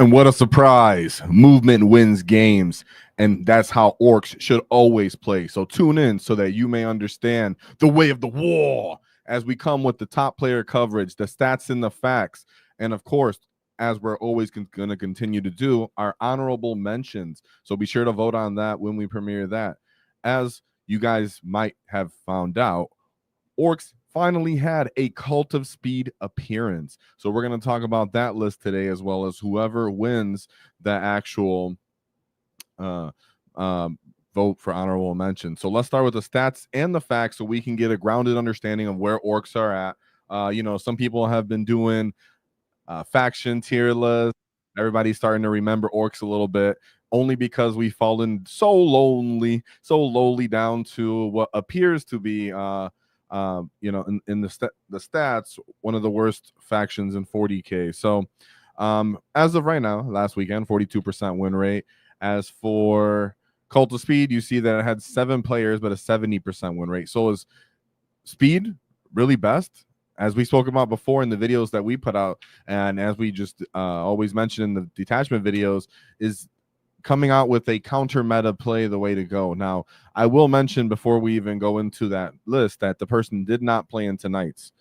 And what a surprise. Movement wins games. And that's how Orks should always play. So tune in so that you may understand the way of the war as we come with the top player coverage, the stats and the facts. And of course, as we're always going to continue to do, our honorable mentions. So be sure to vote on that when we premiere that. As you guys might have found out, Orks finally had a Cult of Speed appearance. So we're going to talk about that list today, as well as whoever wins the actual vote for honorable mention. So let's start with the stats and the facts so we can get a grounded understanding of where Orks are at. Some people have been doing faction tier lists. Everybody's starting to remember Orks a little bit, only because we've fallen so lowly down to what appears to be in the stats, one of the worst factions in 40K. So as of right now, last weekend, 42% win rate. As for Cult of Speed, you see that it had 7 players, but a 70% win rate. So is Speed really best? As we spoke about before in the videos that we put out, and as we just always mention in the detachment videos, is coming out with a counter meta play the way to go. Now, I will mention before we even go into that list that the person did not play into Knights.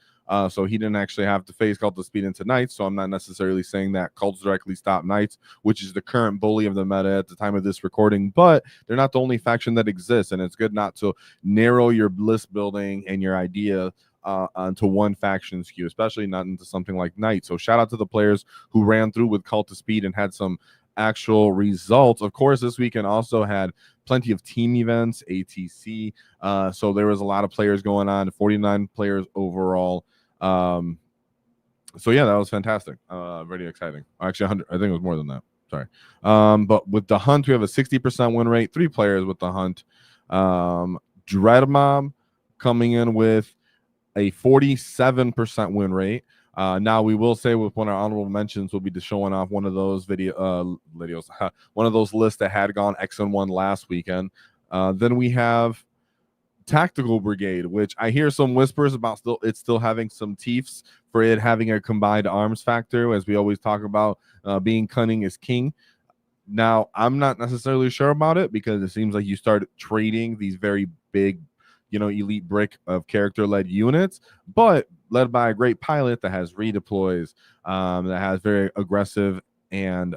So he didn't actually have to face Kult of Speed into Knights. So I'm not necessarily saying that Cults directly stop Knights, which is the current bully of the meta at the time of this recording. But they're not the only faction that exists, and it's good not to narrow your list building and your idea onto one faction skew, especially not into something like Knights. So shout out to the players who ran through with Kult of Speed and had some actual results. Of course, this weekend also had plenty of team events, ATC. So there was a lot of players going on, 49 players overall. So yeah, that was fantastic. Very exciting. Actually, 100, I think it was more than that. Sorry. But with the Hunt, we have a 60% win rate, 3 players with the Hunt. Dreadmom coming in with a 47% win rate. Now we will say with one of our honorable mentions, we'll be showing off one of those videos, one of those lists that had gone X1 last weekend. Then we have Tactical Brigade, which I hear some whispers about still having some teeths for it having a combined arms factor, as we always talk about being cunning is king. Now, I'm not necessarily sure about it because it seems like you start trading these very big, elite brick of character-led units, but led by a great pilot that has redeploys, that has very aggressive and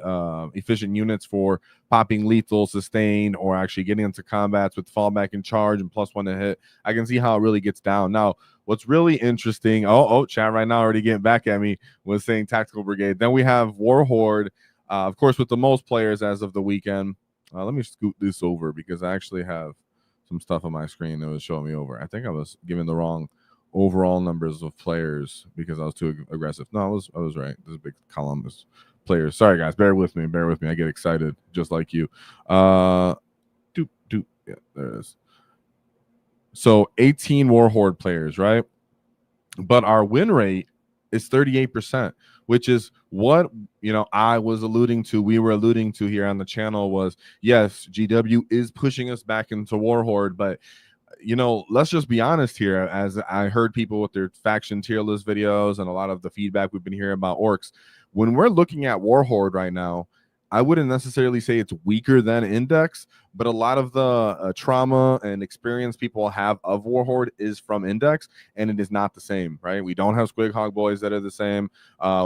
efficient units for popping lethal, sustain, or actually getting into combats with fallback and charge and +1 to hit. I can see how it really gets down. Now, what's really interesting, chat right now already getting back at me, was saying Tactical Brigade. Then we have War Horde, of course, with the most players as of the weekend. Let me scoot this over because I actually have some stuff on my screen that was showing me over. I think I was giving the wrong overall numbers of players because I was too aggressive. No, I was right. There's a big column of players. Sorry guys, bear with me. I get excited just like you. Yeah, there it is. So 18 War Horde players, right? But our win rate is 38%, which is what I was alluding to. We were alluding to here on the channel was, yes, GW is pushing us back into War Horde, but let's just be honest here. As I heard people with their faction tier list videos and a lot of the feedback we've been hearing about Orks, when we're looking at War Horde right now, I wouldn't necessarily say it's weaker than Index, but a lot of the trauma and experience people have of War Horde is from Index, and it is not the same, right? We don't have Squig Hog Boys that are the same.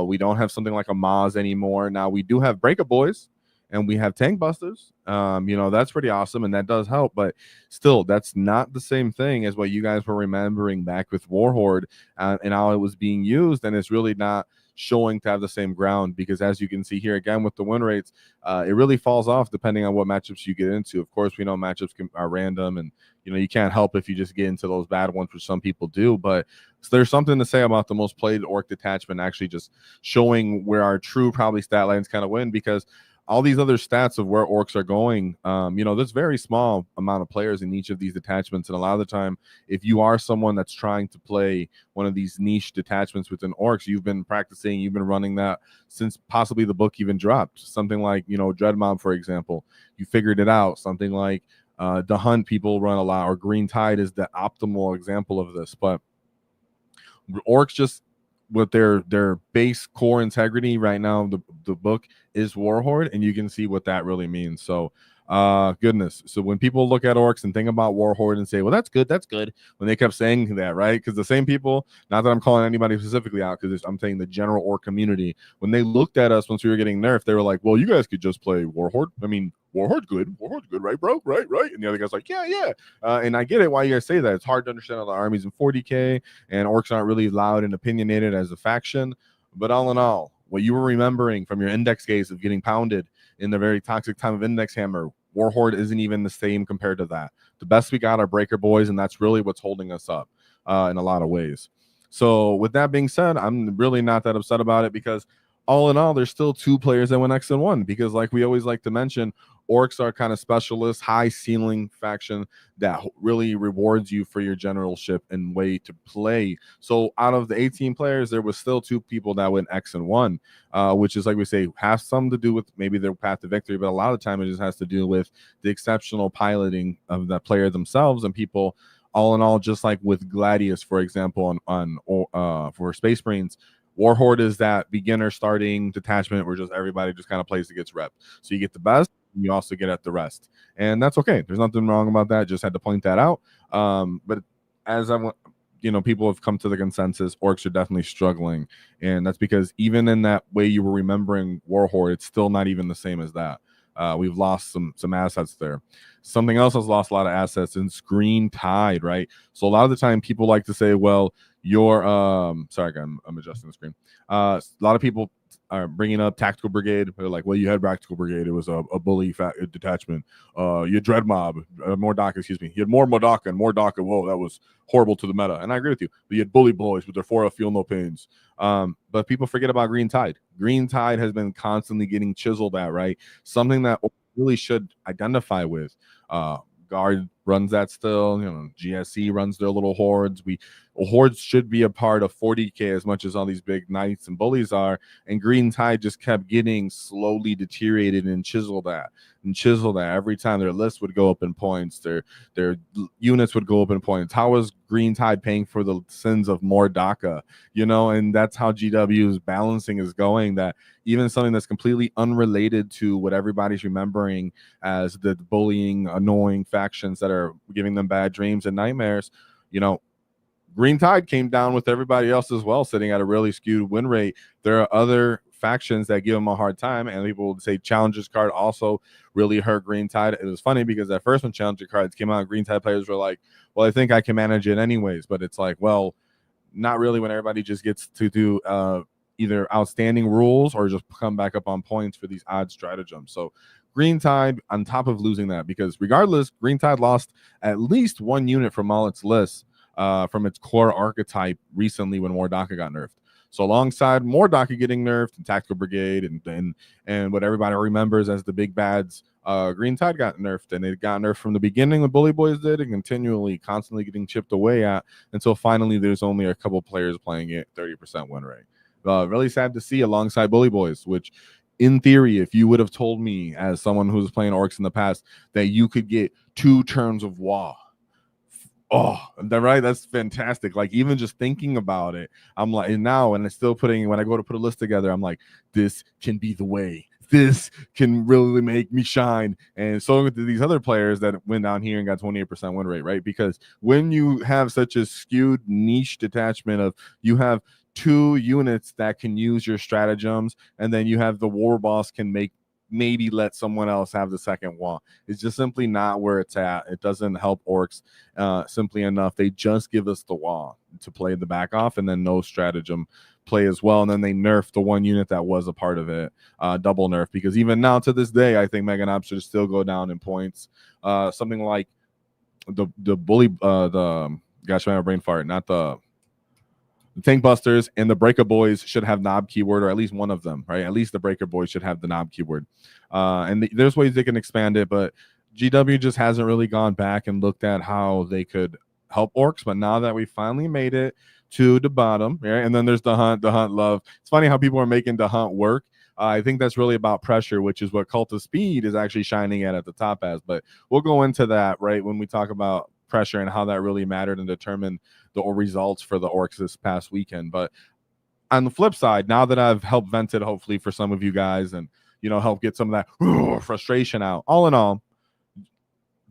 We don't have something like a Maz anymore. Now, we do have Breakup Boys, and we have Tank Busters. That's pretty awesome, and that does help, but still, that's not the same thing as what you guys were remembering back with War Horde and how it was being used, and it's really not showing to have the same ground because, as you can see here again with the win rates, it really falls off depending on what matchups you get into. Of course, we know matchups are random, and you can't help if you just get into those bad ones, which some people do, but there's something to say about the most played Orc detachment actually just showing where our true probably stat lines kind of win, because all these other stats of where Orks are going, there's very small amount of players in each of these detachments. And a lot of the time, if you are someone that's trying to play one of these niche detachments within Orks, you've been practicing, you've been running that since possibly the book even dropped. Something like, Dreadmom, for example, you figured it out. Something like the Hunt people run a lot, or Green Tide is the optimal example of this. But Orks just what their base core integrity right now, the book is War Horde, and you can see what that really means. So goodness. So when people look at Orks and think about War Horde and say, well, that's good, when they kept saying that, right? Because the same people, not that I'm calling anybody specifically out, because I'm saying the general Ork community, when they looked at us once we were getting nerfed, they were like, well, you guys could just play War Horde. I mean, War Horde's good, right, bro? Right. And the other guy's like, yeah. And I get it why you guys say that. It's hard to understand how the armies in 40K, and Orks aren't really loud and opinionated as a faction. But all in all, what you were remembering from your index gaze of getting pounded in the very toxic time of Index Hammer, War Horde isn't even the same compared to that. The best we got are Breaker Boys, and that's really what's holding us up in a lot of ways. So with that being said, I'm really not that upset about it, because all in all, there's still 2 players that went X and 1, because like we always like to mention, Orks are kind of specialist, high ceiling faction that really rewards you for your generalship and way to play. So out of the 18 players, there was still 2 people that went X and 1, which is, like we say, has some to do with maybe their path to victory, but a lot of time it just has to do with the exceptional piloting of the player themselves and people. All in all, just like with Gladius, for example, for Space Marines, War Horde is that beginner starting detachment where just everybody just kind of plays to get rep. So you get the best, and you also get at the rest, and that's okay. There's nothing wrong about that. Just had to point that out. But as people have come to the consensus, Orks are definitely struggling, and that's because even in that way you were remembering War Horde, it's still not even the same as that. We've lost some assets there. Something else has lost a lot of assets, and it's Green Tide, right? So a lot of the time people like to say, well, you're sorry, I'm adjusting the screen. A lot of people are bringing up Tactical Brigade. They're like, well, you had Practical Brigade. It was a bully detachment. You had Dread Mob, Mordaka, excuse me. You had more Modaka and more Daka. Whoa, that was horrible to the meta. And I agree with you. But you had Bully Boys with their 4 Feel No Pains. But people forget about Green Tide. Green Tide has been constantly getting chiseled at, right? Something that really should identify with. Guard runs that still. GSC runs their little hordes. Hordes should be a part of 40K as much as all these big knights and bullies are. And Green Tide just kept getting slowly deteriorated and chiseled at. Every time their list would go up in points, their units would go up in points. How was Green Tide paying for the sins of more DACA? And that's how GW's balancing is going, that even something that's completely unrelated to what everybody's remembering as the bullying, annoying factions that are giving them bad dreams and nightmares, Green Tide came down with everybody else as well, sitting at a really skewed win rate. There are other factions that give them a hard time, and people would say Challengers card also really hurt Green Tide. It was funny because at first when Challenger cards came out, Green Tide players were like, well, I think I can manage it anyways. But it's like, well, not really, when everybody just gets to do either outstanding rules or just come back up on points for these odd stratagems. So Green Tide, on top of losing that, because regardless, Green Tide lost at least 1 unit from all its lists, from its core archetype recently when Mordaka got nerfed. So alongside Mordaka getting nerfed and Tactical Brigade and what everybody remembers as the big bads, Green Tide got nerfed, and it got nerfed from the beginning when Bully Boys did, and constantly getting chipped away at until finally there's only a couple players playing it, 30% win rate. Really sad to see alongside Bully Boys, which in theory, if you would have told me as someone who's playing Orks in the past that you could get 2 turns of WAAAGH, right? That's fantastic. Like, even just thinking about it, I'm like, and now, and it's still when I go to put a list together, I'm like, this can be the way. This can really make me shine. And so with these other players that went down here and got 28% win rate, right? Because when you have such a skewed niche detachment of, you have 2 units that can use your stratagems, and then you have the war boss can maybe let someone else have the second wall. It's just simply not where it's at. It doesn't help Orks simply enough. They just give us the wall to play the back off, and then no stratagem play as well. And then they nerf the 1 unit that was a part of it, double nerf, because even now to this day, I think Mega Knob should still go down in points. Something like the bully, gosh, my brain fart, not the Tank Busters and the Breaker Boys should have knob keyword, or at least one of them, right? At least the Breaker Boys should have the knob keyword. And there's ways they can expand it, but GW just hasn't really gone back and looked at how they could help Orks. But now that we finally made it to the bottom, right? And then there's the hunt love. It's funny how people are making the hunt work. I think that's really about pressure, which is what Cult of Speed is actually shining at the top as. But we'll go into that, right, when we talk about pressure and how that really mattered and determined the results for the Orks this past weekend. But on the flip side, now that I've helped vent it, hopefully for some of you guys, and help get some of that frustration out. All in all,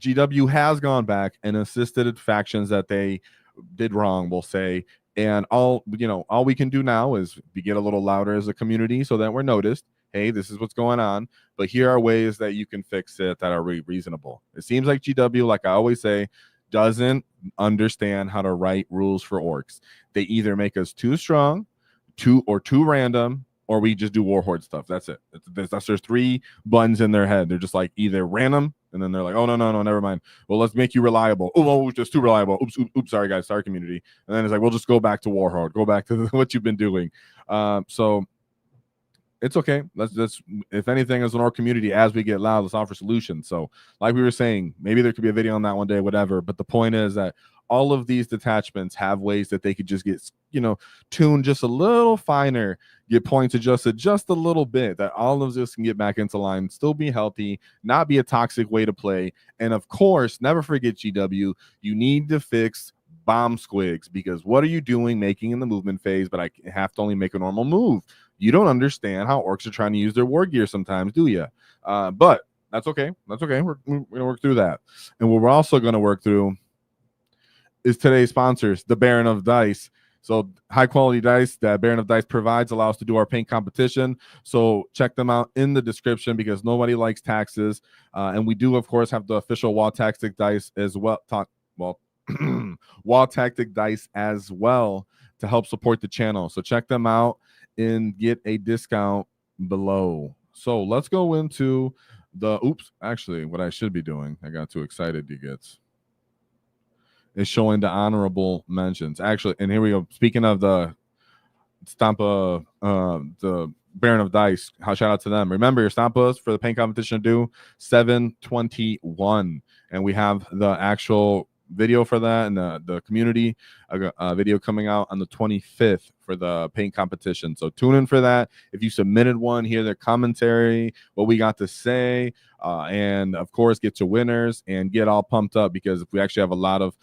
GW has gone back and assisted factions that they did wrong, we'll say. And all we can do now is get a little louder as a community so that we're noticed. Hey, this is what's going on, but here are ways that you can fix it that are reasonable. It seems like GW, like I always say, doesn't understand how to write rules for orcs. They either make us too strong, too random, or we just do War Horde stuff. That's it. There's 3 buttons in their head. They're just like either random, and then they're like, oh, no, never mind. Well, let's make you reliable. Oh, just too reliable. Oops, sorry, guys. Sorry, community. And then it's like, we'll just go back to War Horde. Go back to what you've been doing. So it's okay. Let's if anything, as an orc community, as we get loud, let's offer solutions. So like we were saying, maybe there could be a video on that one day, whatever. But the point is that all of these detachments have ways that they could just get, tuned just a little finer, get points adjusted just a little bit, that all of this can get back into line, still be healthy, not be a toxic way to play. And of course, never forget, GW, you need to fix bomb squigs, because what are you doing making in the movement phase, but I have to only make a normal move? You don't understand how orcs are trying to use their war gear sometimes, do you? But that's okay. That's okay. We're going to work through that. And what we're also going to work through is today's sponsors, the Baron of Dice. So high quality dice that Baron of Dice provides allow us to do our paint competition. So check them out in the description, because nobody likes taxes. And we do, of course, have the official WAAAGH tactic dice as well. WAAAGH tactic dice as well to help support the channel. So check them out and get a discount below. So let's go into the actually what I should be doing, I got too excited to get, is showing the honorable mentions. Actually, and here we go. Speaking of the Stompa, the Baron of Dice, shout out to them. Remember, your Stompas for the paint competition due 7/21, and we have the actual video for that, and the community video coming out on the 25th for the paint competition. So tune in for that. If you submitted one, hear their commentary, what we got to say, and of course get your winners and get all pumped up, because we actually have a lot of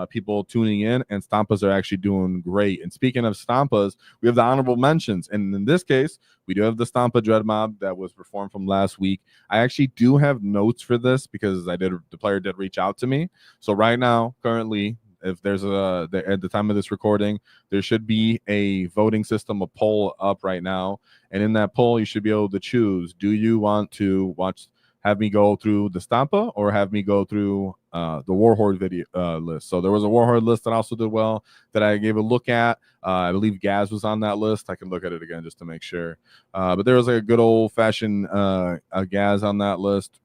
people tuning in, and Stompas are actually doing great. And speaking of Stompas, we have the honorable mentions, and in this case, we do have the Stompa Dread Mob that was performed from last week. I actually do have notes for this, because the player did reach out to me. So right now, currently, if there's at the time of this recording, there should be a voting system, a poll up right now, and in that poll, you should be able to choose: do you want to have me go through the Stompa, or have me go through the War Horde video list? So there was a War Horde list that also did well that I gave a look at. I believe Gaz was on that list. I can look at it again just to make sure. But there was like a good old-fashioned Gaz on that list.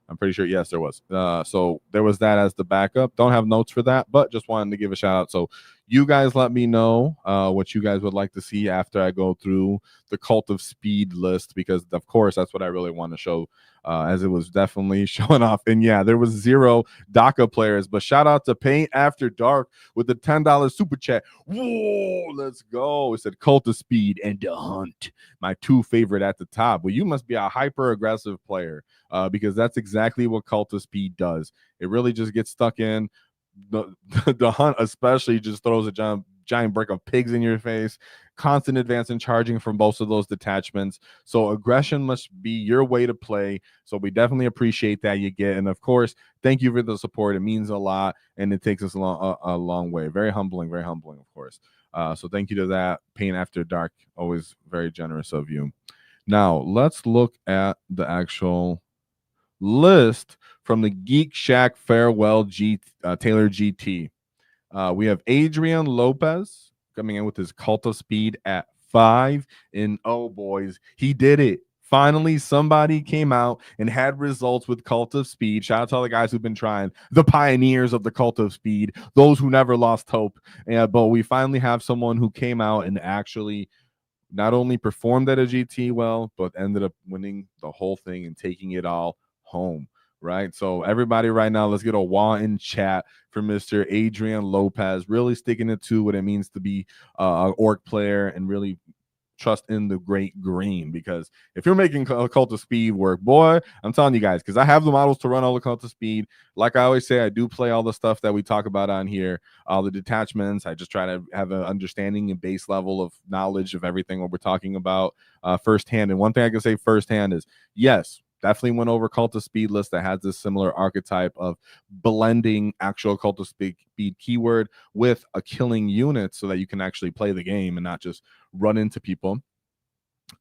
I'm pretty sure, yes, there was. So there was that as the backup. Don't have notes for that, but just wanted to give a shout out. So you guys let me know what you guys would like to see after I go through the Kult of Speed list, because of course that's what I really want to show, as it was definitely showing off. And yeah, there was 0 DACA players, but shout out to Paint After Dark with the $10 super chat. Whoa, let's go. It said Kult of Speed and The Hunt, my 2 favorite at the top. Well, you must be a hyper aggressive player, because that's exactly what Kult of Speed does. It really just gets stuck in. The Hunt especially just throws a giant brick of pigs in your face, constant advance and charging from both of those detachments. So aggression must be your way to play. So we definitely appreciate that you get. And of course, thank you for the support. It means a lot, and it takes us a long way. Very humbling, of course. So thank you to that. Paint After Dark, always very generous of you. Now let's look at the actual list from the Geek Shack Farewell Taylor GT. We have Adrian Lopez coming in with his Cult of Speed at 5. And oh boys, he did it. Finally, somebody came out and had results with Cult of Speed. Shout out to all the guys who've been trying, the pioneers of the Cult of Speed, those who never lost hope. But we finally have someone who came out and actually not only performed at a GT well, but ended up winning the whole thing and taking it all home. Right, so everybody right now, let's get a wah in chat for Mr. Adrian Lopez, really sticking it to what it means to be an orc player, and really trust in the great green, because if you're making Cult of Speed work, boy, I'm telling you guys, because I have the models to run all the Cult of Speed. Like I always say, I do play all the stuff that we talk about on here, all the detachments. I just try to have an understanding and base level of knowledge of everything what we're talking about firsthand. And one thing I can say firsthand is, yes, definitely went over Cult of Speed list that has this similar archetype of blending actual Cult of Speed keyword with a killing unit so that you can actually play the game and not just run into people.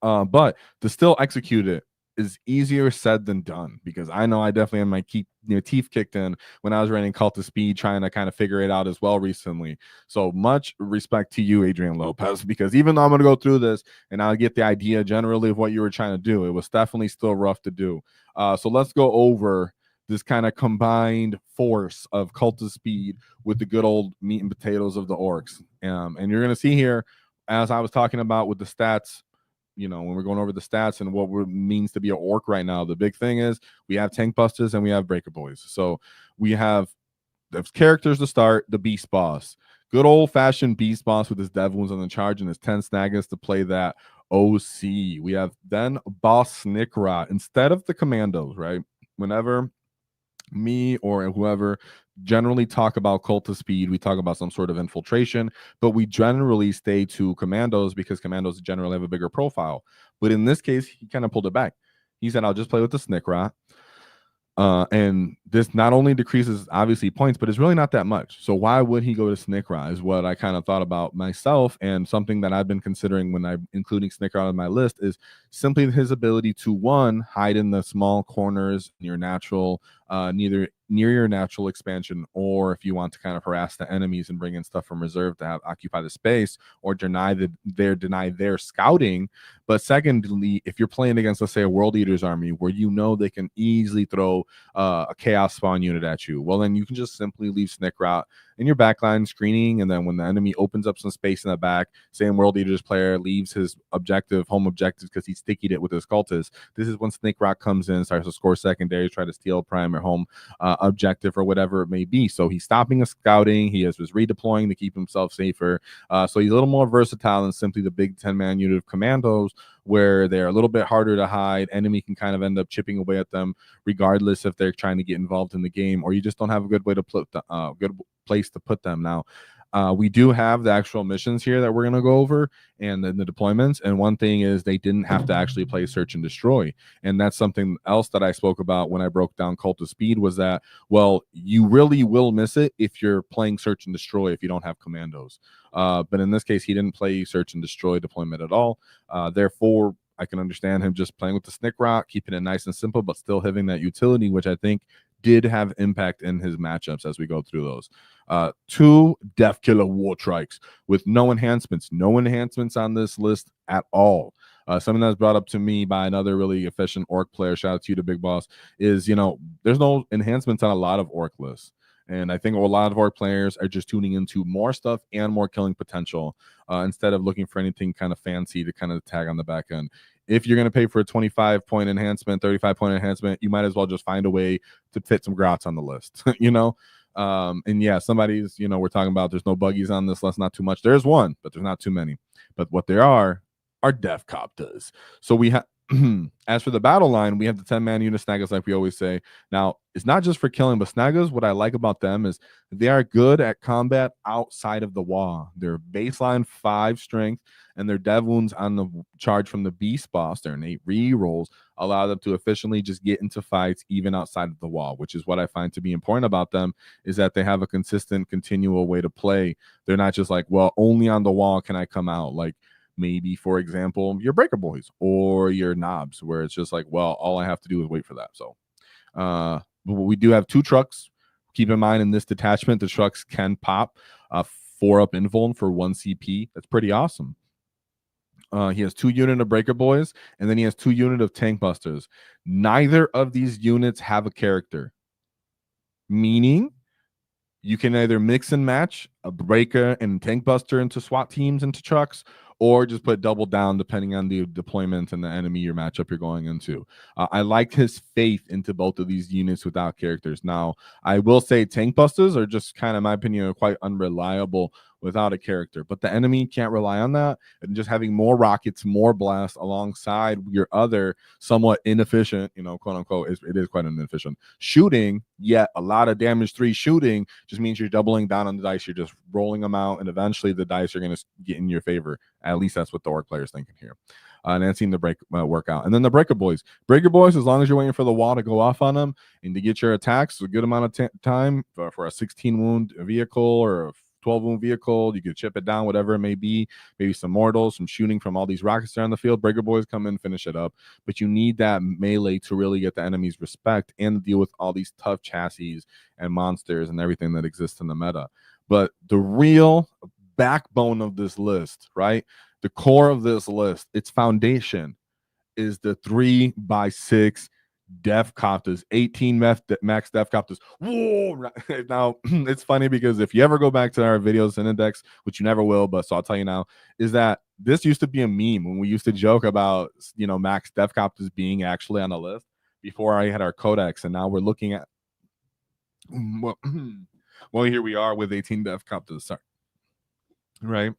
But to still execute it is easier said than done, because I know I definitely had my teeth kicked in when I was running Cult of Speed, trying to kind of figure it out as well recently. So much respect to you, Adrian Lopez, because even though I'm going to go through this and I'll get the idea generally of what you were trying to do, it was definitely still rough to do. So let's go over this kind of combined force of Cult of Speed with the good old meat and potatoes of the Orks. And you're going to see here, as I was talking about with the stats, when we're going over the stats and what it means to be an orc right now, the big thing is we have tank busters and we have breaker boys. So we have the characters to start, the beast boss, good old fashioned beast boss with his dev wounds on the charge and his 10 snaggers to play that OC. We have then boss Snickrat instead of the commandos, right? Whenever me or whoever generally talk about Cult of Speed, we talk about some sort of infiltration, but we generally stay to commandos because commandos generally have a bigger profile. But in this case, he kind of pulled it back. He said, I'll just play with the Snickrat. And this not only decreases obviously points, but it's really not that much. So why would he go to Snickrat is what I kind of thought about myself, and something that I've been considering when I'm including Snickrat on my list is simply his ability to, one, hide in the small corners in your natural, near your natural expansion, or if you want to kind of harass the enemies and bring in stuff from reserve to have occupy the space or deny their scouting. But secondly, if you're playing against, let's say, a World Eater's army where they can easily throw a chaos spawn unit at you, well, then you can just simply leave Snickrat in your backline screening, and then when the enemy opens up some space in the back, say World Eater's player leaves his home objectives because he stickied it with his cultists, this is when Snickrat comes in, starts to score secondaries, try to steal prime or home objective or whatever it may be. So he's stopping a scouting, he has was redeploying to keep himself safer. So he's a little more versatile than simply the big 10-man unit of commandos, where they're a little bit harder to hide. Enemy can kind of end up chipping away at them regardless if they're trying to get involved in the game, or you just don't have a good way to put good place to put them. Now, we do have the actual missions here that we're going to go over, and then the deployments. And one thing is they didn't have to actually play search and destroy. And that's something else that I spoke about when I broke down Cult of Speed, was that, well, you really will miss it if you're playing search and destroy if you don't have commandos. But in this case, he didn't play search and destroy deployment at all. Therefore, I can understand him just playing with the Snickrat, keeping it nice and simple, but still having that utility, which I think did have impact in his matchups as we go through those. 2 Death Killer War Trikes with no enhancements on this list at all. Something that's brought up to me by another really efficient orc player, shout out to you, to Big Boss, is, there's no enhancements on a lot of orc lists. And I think a lot of orc players are just tuning into more stuff and more killing potential instead of looking for anything kind of fancy to kind of tag on the back end. If you're going to pay for a 25-point enhancement, 35-point enhancement, you might as well just find a way to fit some grots on the list, and yeah, somebody's, we're talking about there's no buggies on this list, not too much. There's one, but there's not too many. But what there are death copters. So we have, as for the battle line, we have the 10-man unit snaggers, like we always say. Now, it's not just for killing, but snaggers, what I like about them is they are good at combat outside of the WAAAGH. They're baseline 5 strength, and their dev wounds on the charge from the beast boss, their innate re-rolls, allow them to efficiently just get into fights even outside of the WAAAGH, which is what I find to be important about them, is that they have a consistent, continual way to play. They're not just like, well, only on the WAAAGH can I come out. Like, maybe, for example, your breaker boys or your knobs, where it's just like, well, all I have to do is wait for that. So we do have 2 trucks. Keep in mind, in this detachment, the trucks can pop 4 up invuln for 1 CP. That's pretty awesome. He has 2 unit of breaker boys, and then he has 2 unit of tank busters. Neither of these units have a character, meaning you can either mix and match a breaker and tank buster into SWAT teams, into trucks, or just put double down depending on the deployment and the enemy or matchup you're going into. I like his faith into both of these units without characters. Now, I will say tank busters are just kind of, in my opinion, quite unreliable without a character. But the enemy can't rely on that, and just having more rockets, more blast alongside your other somewhat inefficient, quote unquote, it is quite inefficient shooting, yet a lot of damage 3 shooting just means you're doubling down on the dice. You're just rolling them out, and eventually the dice are going to get in your favor. At least that's what the Orc player's thinking here. And that seemed to work out. And then the Breaker Boys. Breaker Boys, as long as you're waiting for the wall to go off on them and to get your attacks a good amount of time for a 16 wound vehicle or a 12 wound vehicle, you could chip it down, whatever it may be. Maybe some mortals, some shooting from all these rockets around the field. Breaker Boys come in, finish it up. But you need that melee to really get the enemy's respect and deal with all these tough chassis and monsters and everything that exists in the meta. But the real backbone of this list, right? The core of this list, its foundation, is the 3x6 Def Copters, 18 max Def Copters. Whoa! Now, it's funny because if you ever go back to our videos and index, which you never will, but so I'll tell you now, is that this used to be a meme when we used to joke about, max Def Copters being actually on the list before I had our codex, and now we're looking at, well, here we are with 18 Def Copters. Sorry. Right?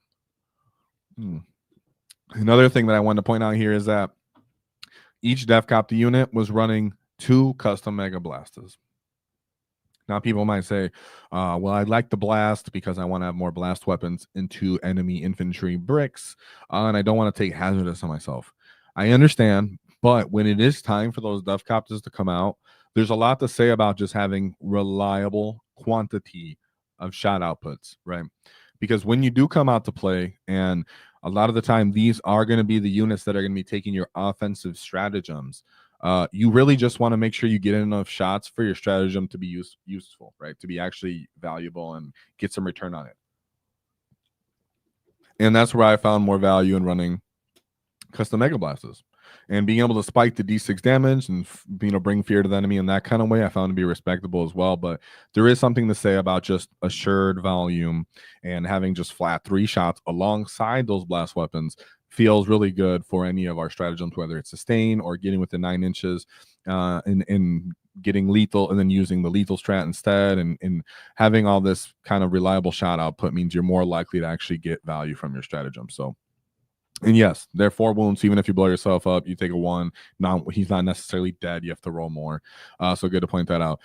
Another thing that I wanted to point out here is that each Def Copter unit was running 2 custom Mega Blasters. Now, people might say, well, I like the blast because I want to have more blast weapons into enemy infantry bricks, and I don't want to take hazardous on myself. I understand, but when it is time for those Def Copters to come out, there's a lot to say about just having reliable quantity of shot outputs, right? Because when you do come out to play, and a lot of the time these are going to be the units that are going to be taking your offensive stratagems, you really just want to make sure you get enough shots for your stratagem to be useful, right? To be actually valuable and get some return on it. And that's where I found more value in running custom Mega Blasters. And being able to spike the D6 damage and bring fear to the enemy in that kind of way, I found to be respectable as well. But there is something to say about just assured volume, and having just flat 3 shots alongside those blast weapons feels really good for any of our stratagems, whether it's sustain or getting within 9 inches and getting lethal, and then using the lethal strat instead, and having all this kind of reliable shot output means you're more likely to actually get value from your stratagem. So. And yes, they're 4 wounds. Even if you blow yourself up, you take a 1. Now he's not necessarily dead. You have to roll more. So good to point that out.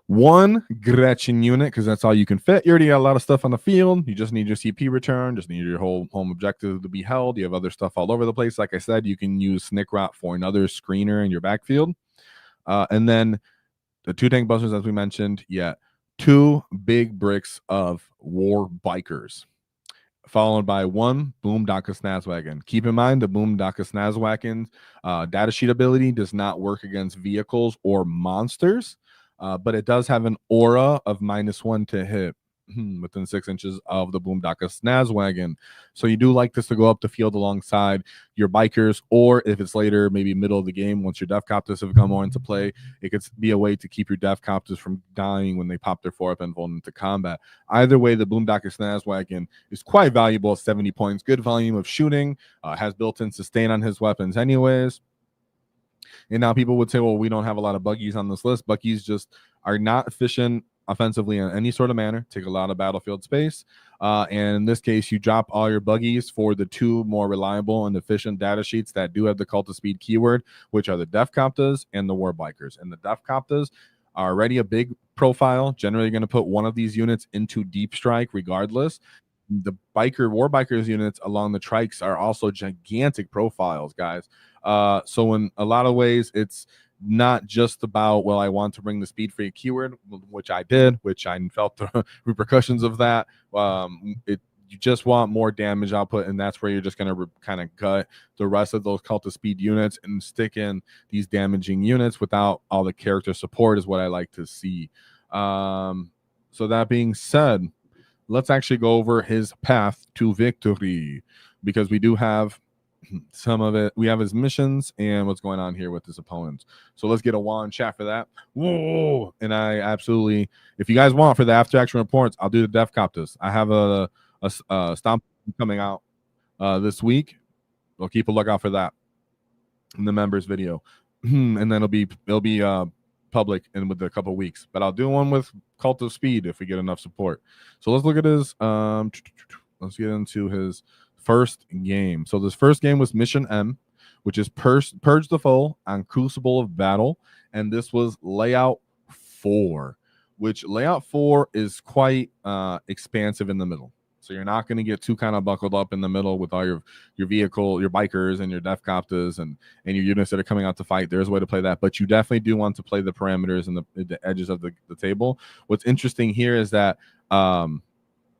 1 Gretchen unit, because that's all you can fit. You already got a lot of stuff on the field. You just need your CP return. Just need your whole home objective to be held. You have other stuff all over the place. Like I said, you can use Snickrot for another screener in your backfield. And then the 2 tank busters, as we mentioned. Yeah, 2 big bricks of war bikers, followed by 1 Boomdaka Snazwagon. Keep in mind, the Boomdaka Snazwagon's datasheet ability does not work against vehicles or monsters, but it does have an aura of -1 to hit within 6 inches of the Boomdaka Snazwagon. So you do like this to go up the field alongside your bikers, or if it's later, maybe middle of the game, once your Def Copters have come more into play, it could be a way to keep your Def Copters from dying when they pop their 4-up and vote into combat. Either way, the Boomdaka Snazwagon is quite valuable at 70 points. Good volume of shooting, has built-in sustain on his weapons anyways. And now people would say, well, we don't have a lot of buggies on this list. Buggies just are not efficient offensively in any sort of manner, take a lot of battlefield space. And in this case, you drop all your buggies for the 2 more reliable and efficient data sheets that do have the Cult of Speed keyword, which are the Def Copters and the War Bikers. And the Def Copters are already a big profile. Generally, going to put one of these units into deep strike regardless. The War Bikers units along the trikes are also gigantic profiles, guys. So in a lot of ways, it's not just about, well, I want to bring the speed free keyword, which I did, which I felt the repercussions of that. You just want more damage output, and that's where you're just going to kind of gut the rest of those Cult of Speed units and stick in these damaging units without all the character support is what I like to see. So that being said, let's actually go over his path to victory, because we do have some of it. We have his missions and what's going on here with his opponents. So let's get a wand chat for that. Whoa! And I absolutely, if you guys want for the after action reports, I'll do the Def Copters. I have a Stompa coming out this week. We'll keep a lookout for that in the members video. And then it'll be public and with a couple weeks, but I'll do one with Cult of Speed if we get enough support. So let's look at his let's get into his first game. So this first game was Mission M, which is Purge the Foe on Crucible of Battle, and this was layout 4, which layout 4 is quite expansive in the middle. So you're not going to get too kind of buckled up in the middle with all your vehicle, your bikers and your Defcopters and your units that are coming out to fight. There's a way to play that, but you definitely do want to play the parameters and the edges of the table. What's interesting here is that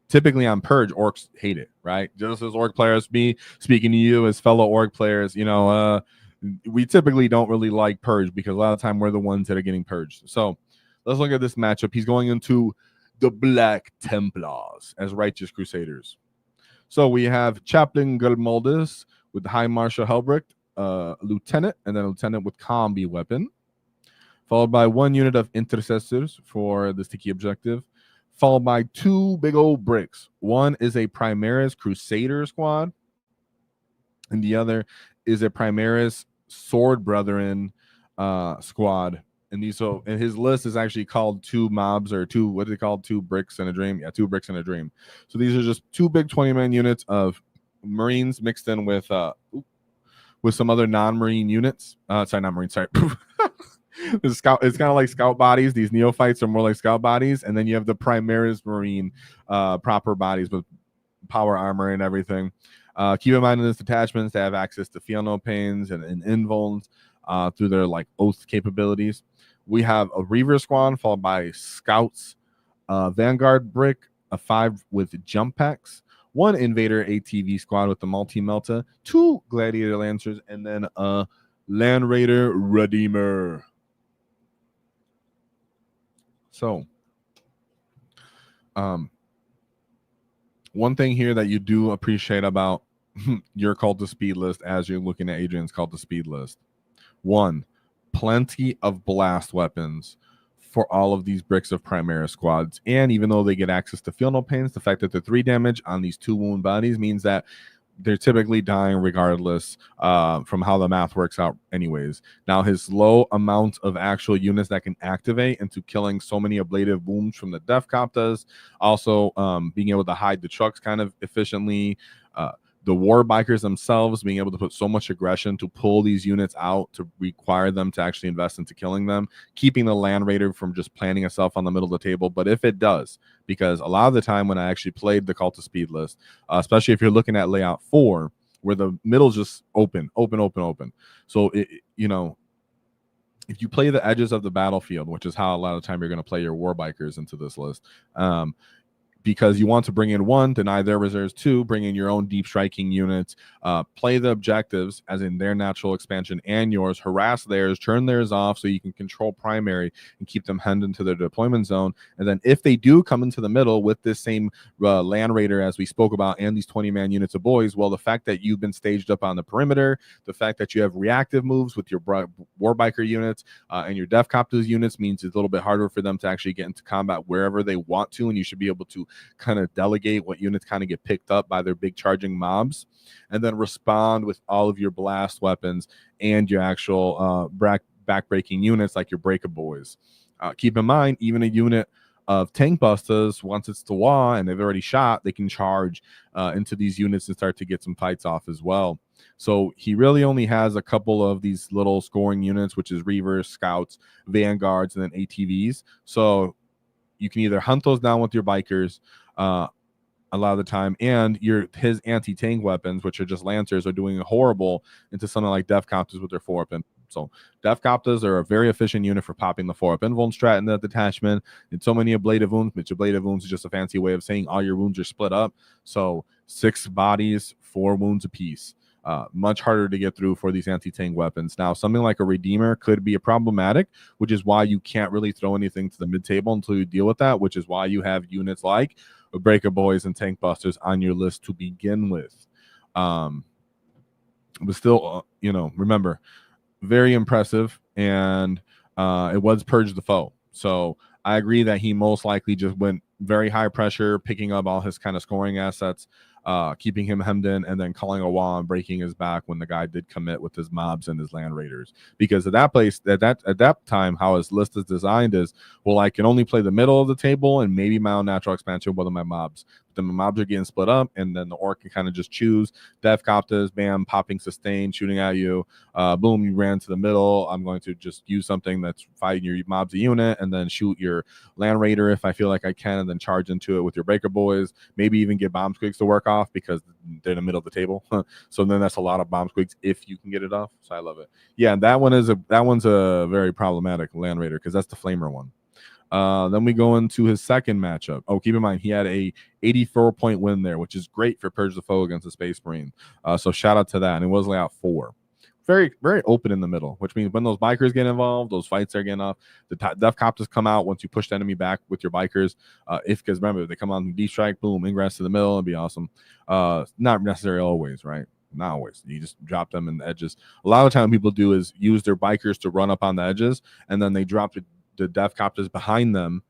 typically on Purge, orcs hate it, right? Just as orc players, me speaking to you as fellow orc players, you know, we typically don't really like Purge because a lot of the time we're the ones that are getting purged. So let's look at this matchup. He's going into the Black Templars as Righteous Crusaders. So we have Chaplain Gelmaldus with High Marshal Helbricht, Lieutenant, and then Lieutenant with Combi Weapon, followed by 1 unit of Intercessors for the sticky objective, followed by 2 big old bricks. One is a Primaris Crusader squad, and the other is a Primaris Sword Brethren squad. And his list is actually called 2 mobs, or 2, what are they called? 2 bricks and a dream. Yeah, 2 bricks and a dream. So these are just 2 big 20-man units of Marines mixed in with some other non-Marine units. Sorry, not Marine. Sorry. It's kind of like scout bodies. These neophytes are more like scout bodies, and then you have the Primaris Marine proper bodies with power armor and everything. Keep in mind in this detachments, they have access to Feel No Pains and Invulns through their like oath capabilities. We have a Reaver squad followed by Scouts, Vanguard Brick, a 5 with jump packs, 1 Invader ATV squad with the multi-melta, 2 Gladiator Lancers, and then a Land Raider Redeemer. So, one thing here that you do appreciate about your Cult of Speed list as you're looking at Adrian's Cult of Speed list. 1, plenty of blast weapons for all of these bricks of Primaris squads. And even though they get access to Feel No Pains, the fact that they're 3 damage on these 2 wound bodies means that they're typically dying regardless from how the math works out anyways. Now, his low amount of actual units that can activate into killing so many ablative wounds from the Defcopters, also being able to hide the trucks kind of efficiently, the war bikers themselves being able to put so much aggression to pull these units out to require them to actually invest into killing them, keeping the Land Raider from just planting itself on the middle of the table. But if it does, because a lot of the time when I actually played the Cult of Speed list, especially if you're looking at layout 4, where the middle's just open. So, you know, if you play the edges of the battlefield, which is how a lot of the time you're going to play your war bikers into this list, because you want to bring in 1, deny their reserves, 2, bring in your own deep striking units, play the objectives as in their natural expansion and yours, harass theirs, turn theirs off so you can control primary and keep them hemmed into their deployment zone. And then if they do come into the middle with this same Land Raider as we spoke about and these 20-man units of boys, well, the fact that you've been staged up on the perimeter, the fact that you have reactive moves with your war biker units and your Defcopters units means it's a little bit harder for them to actually get into combat wherever they want to, and you should be able to kind of delegate what units kind of get picked up by their big charging mobs, and then respond with all of your blast weapons and your actual backbreaking units like your breaker boys. Keep in mind, even a unit of tank busters, once it's to WAAAGH and they've already shot, they can charge into these units and start to get some fights off as well. So he really only has a couple of these little scoring units, which is Reavers, Scouts, Vanguards, and then ATVs. So you can either hunt those down with your bikers a lot of the time, and his anti-tank weapons, which are just Lancers, are doing horrible into something like Defcopters with their 4-up invuln. So Defcopters are a very efficient unit for popping the 4-up invuln strat in the detachment, and so many ablative wounds, which ablative wounds is just a fancy way of saying all your wounds are split up. So 6 bodies, 4 wounds apiece. Much harder to get through for these anti-tank weapons. Now, something like a Redeemer could be a problematic, which is why you can't really throw anything to the mid-table until you deal with that, which is why you have units like Breaker Boys and Tank Busters on your list to begin with. But still, you know, remember, very impressive, and it was Purge the Foe. So I agree that he most likely just went very high pressure, picking up all his kind of scoring assets keeping him hemmed in, and then calling a wall and breaking his back when the guy did commit with his mobs and his land raiders. Because at that time, how his list is designed is, well, I can only play the middle of the table and maybe my own natural expansion with my mobs. But then my mobs are getting split up, and then the orc can kind of just choose Death Copters, bam, popping sustain, shooting at you. Boom, you ran to the middle. I'm going to just use something that's fighting your mobs a unit, and then shoot your land raider if I feel like I can, and then charge into it with your breaker boys. Maybe even get bomb squigs to work off because they're in the middle of the table. So then that's a lot of bomb squigs if you can get it off. So I love it. Yeah, that one's a very problematic land raider because that's the flamer one. Then we go into his second matchup. Oh, keep in mind he had a 84-point win there, which is great for Purge the Foe against the Space Marine. So shout out to that. And it was layout 4. Very, very open in the middle, which means when those bikers get involved, those fights are getting off. The Death Copters come out once you push the enemy back with your bikers. Because remember, if they come on deep strike, boom, ingress to the middle, it'd be awesome. Not necessarily always, right? Not always. You just drop them in the edges. A lot of the time, people do is use their bikers to run up on the edges, and then they drop the Death Copters behind them,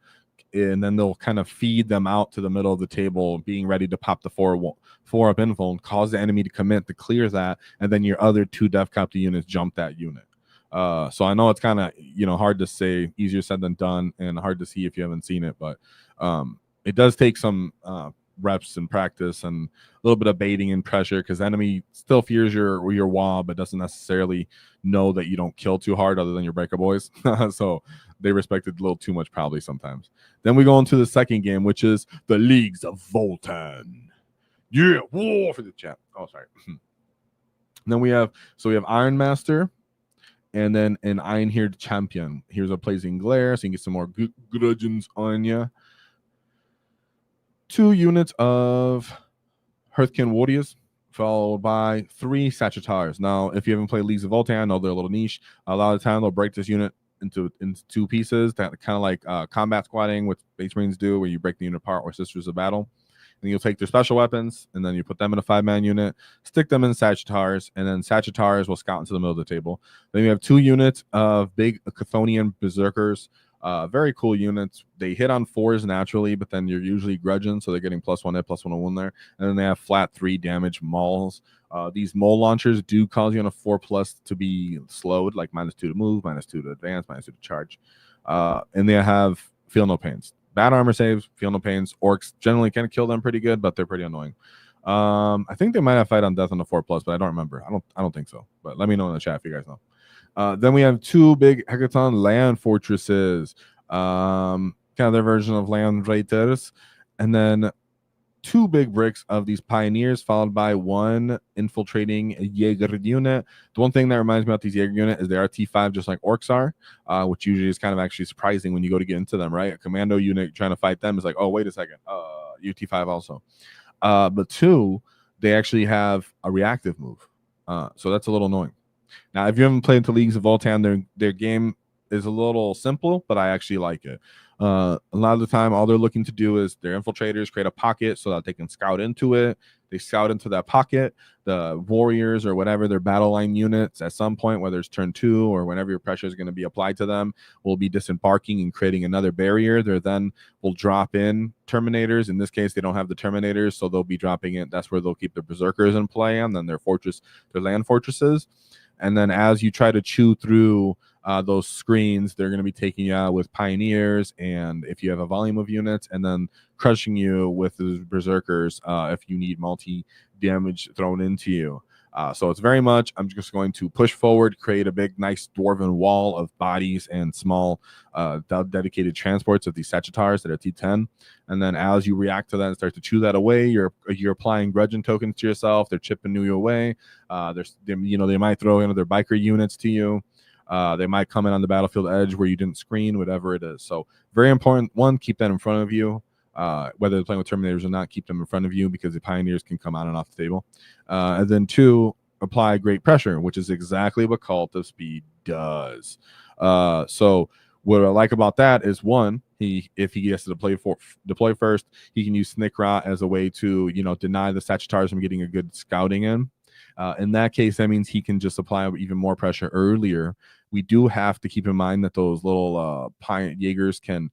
and then they'll kind of feed them out to the middle of the table, being ready to pop the 4-up info and cause the enemy to commit to clear that, and then your other 2 Death Copter units jump that unit. So I know it's kind of hard to say, easier said than done, and hard to see if you haven't seen it, but it does take some reps and practice and a little bit of baiting and pressure, because the enemy still fears your wall, but doesn't necessarily know that you don't kill too hard other than your breaker boys. So they respect it a little too much probably sometimes. Then we go into the second game, which is the Leagues of Voltan. Yeah, war for the chat. Oh, sorry. Then we have Iron Master, and then an Iron Haired Champion. Here's a Blazing Glare, so you can get some more grudgeons on you. 2 units of Hearthkin Warriors, followed by 3 Sagittars. Now, if you haven't played Leagues of Voltan, I know they're a little niche. A lot of the time, they'll break this unit into 2 pieces, that kind of like combat squatting, what Space Marines do, where you break the unit apart or Sisters of Battle. And you'll take their special weapons, and then you put them in a 5-man unit, stick them in Sagittars, and then Sagittars will scout into the middle of the table. Then you have 2 units of big Chthonian Berserkers. Very cool units. They hit on 4s naturally, but then you're usually grudging, so they're getting +1 hit, +1 wound there. And then they have flat 3 damage mauls. These mole launchers do cause you on a 4+ to be slowed, like -2 to move, -2 to advance, -2 to charge. And they have Feel No Pains. Bad armor saves, Feel No Pains. Orcs generally can kill them pretty good, but they're pretty annoying. I think they might have Fight on Death on the 4+, but I don't remember. I don't think so. But let me know in the chat if you guys know. Then we have 2 big Hecaton land fortresses, kind of their version of land raiders, and then 2 big bricks of these pioneers, followed by 1 infiltrating Jaeger unit. The one thing that reminds me about these Jaeger unit is they are T5 just like orcs are, which usually is kind of actually surprising when you go to get into them, right? A commando unit trying to fight them is like, oh, wait a second, you T5 also. But 2, they actually have a reactive move, so that's a little annoying. Now, if you haven't played the Leagues of Voltan, their game is a little simple, but I actually like it. A lot of the time, all they're looking to do is their infiltrators create a pocket so that they can scout into it. They scout into that pocket. The warriors or whatever, their battle line units, at some point, whether it's turn 2 or whenever your pressure is going to be applied to them, will be disembarking and creating another barrier. They then will drop in Terminators. In this case, they don't have the Terminators, so they'll be dropping it. That's where they'll keep their Berserkers in play, and then their land fortresses. And then as you try to chew through those screens, they're going to be taking you out with Pioneers, and if you have a volume of units, and then crushing you with the Berserkers if you need multi-damage thrown into you. So it's very much, I'm just going to push forward, create a big, nice dwarven wall of bodies and small dedicated transports of these Sagittars that are T10. And then as you react to that and start to chew that away, you're applying grudging tokens to yourself. They're chipping you away. They might throw in their biker units to you. They might come in on the battlefield edge where you didn't screen, whatever it is. So very important. 1, keep that in front of you. Whether they're playing with Terminators or not, keep them in front of you because the Pioneers can come on and off the table. And then 2, apply great pressure, which is exactly what Cult of Speed does. So what I like about that is, 1, if he gets to deploy first, he can use Snick Rot as a way to deny the Sagittars from getting a good scouting in. In that case, that means he can just apply even more pressure earlier. We do have to keep in mind that those little Jaegers can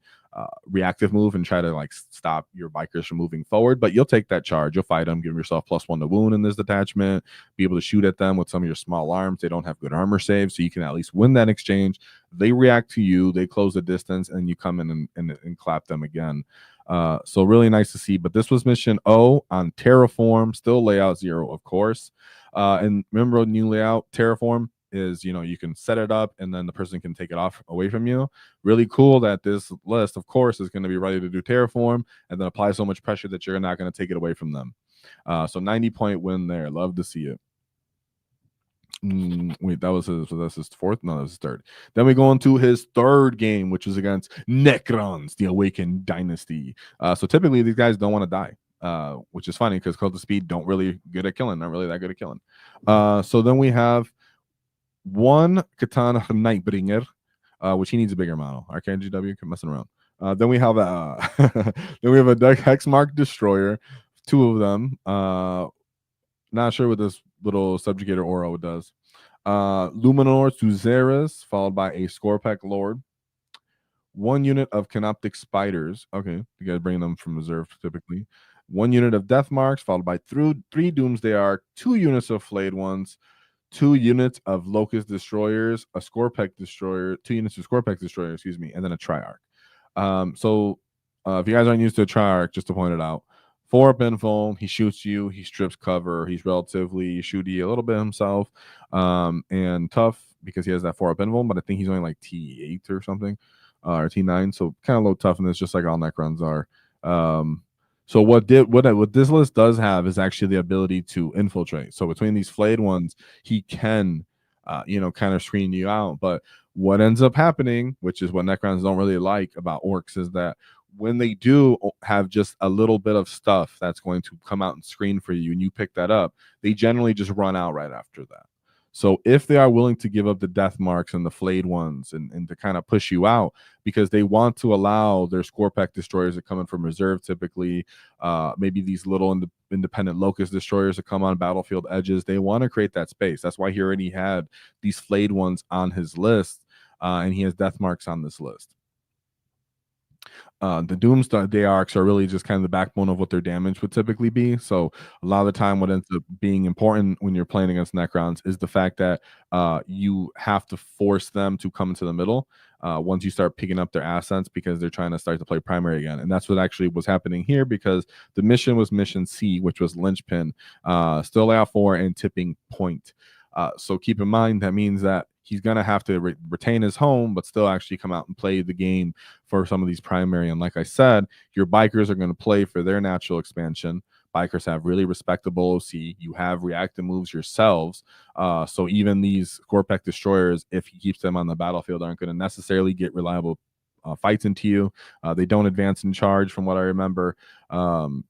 reactive move and try to like stop your bikers from moving forward, but you'll take that charge. You'll fight them, give yourself +1 to wound in this detachment, be able to shoot at them with some of your small arms. They don't have good armor saves, so you can at least win that exchange. They react to you, they close the distance, and you come in and clap them again. So really nice to see. But this was mission O on Terraform, still layout 0, of course. And remember, new layout Terraform is, you can set it up and then the person can take it off away from you. Really cool that this list, of course, is going to be ready to do Terraform and then apply so much pressure that you're not going to take it away from them. So 90-point win there. Love to see it. Wait, that's his fourth? No, that was his third. Then we go into his third game, which is against Necrons, the Awakened Dynasty. So typically these guys don't want to die, which is funny because Kult of Speed don't really good at killing, not really that good at killing. So then we have one Katana Nightbringer, which he needs a bigger model. RKGW messing around. Then we have a Hexmark Destroyer, 2 of them. Not sure what this little subjugator aura does. Luminor Suzeris, followed by a Scorpec Lord. 1 unit of Canoptic Spiders. Okay, you guys bring them from reserve typically. 1 unit of Death Marks, followed by 3 Doomsday Ark, 2 units of Flayed Ones, 2 units of Locust Destroyers, a Scorpec Destroyer, 2 units of Scorpec Destroyer, excuse me, and then a Triarch. So if you guys aren't used to a Triarch, just to point it out, 4-up info, he shoots you, he strips cover, he's relatively shooty a little bit himself, and tough because he has that 4-up info, but I think he's only like T8 or something, or T9, so kind of low toughness, just like all Necrons are. So what this list does have is actually the ability to infiltrate. So between these Flayed Ones, he can, kind of screen you out. But what ends up happening, which is what Necrons don't really like about Orks, is that when they do have just a little bit of stuff that's going to come out and screen for you, and you pick that up, they generally just run out right after that. So if they are willing to give up the Death Marks and the Flayed Ones and to kind of push you out, because they want to allow their Scorpec Destroyers to come in from reserve, typically, maybe these little independent Locust Destroyers to come on battlefield edges, they want to create that space. That's why he already had these Flayed Ones on his list, and he has Death Marks on this list. The Doomsday Arcs are really just kind of the backbone of what their damage would typically be. So a lot of the time what ends up being important when you're playing against Necrons is the fact that you have to force them to come into the middle once you start picking up their assets, because they're trying to start to play primary again. And that's what actually was happening here, because the mission was mission C, which was Linchpin, still layout 4, and tipping point. So keep in mind that means that he's going to have to retain his home, but still actually come out and play the game for some of these primary. And like I said, your bikers are going to play for their natural expansion. Bikers have really respectable OC. You have reactive moves yourselves. So even these Scorpec Destroyers, if he keeps them on the battlefield, aren't going to necessarily get reliable fights into you. They don't advance in charge from what I remember.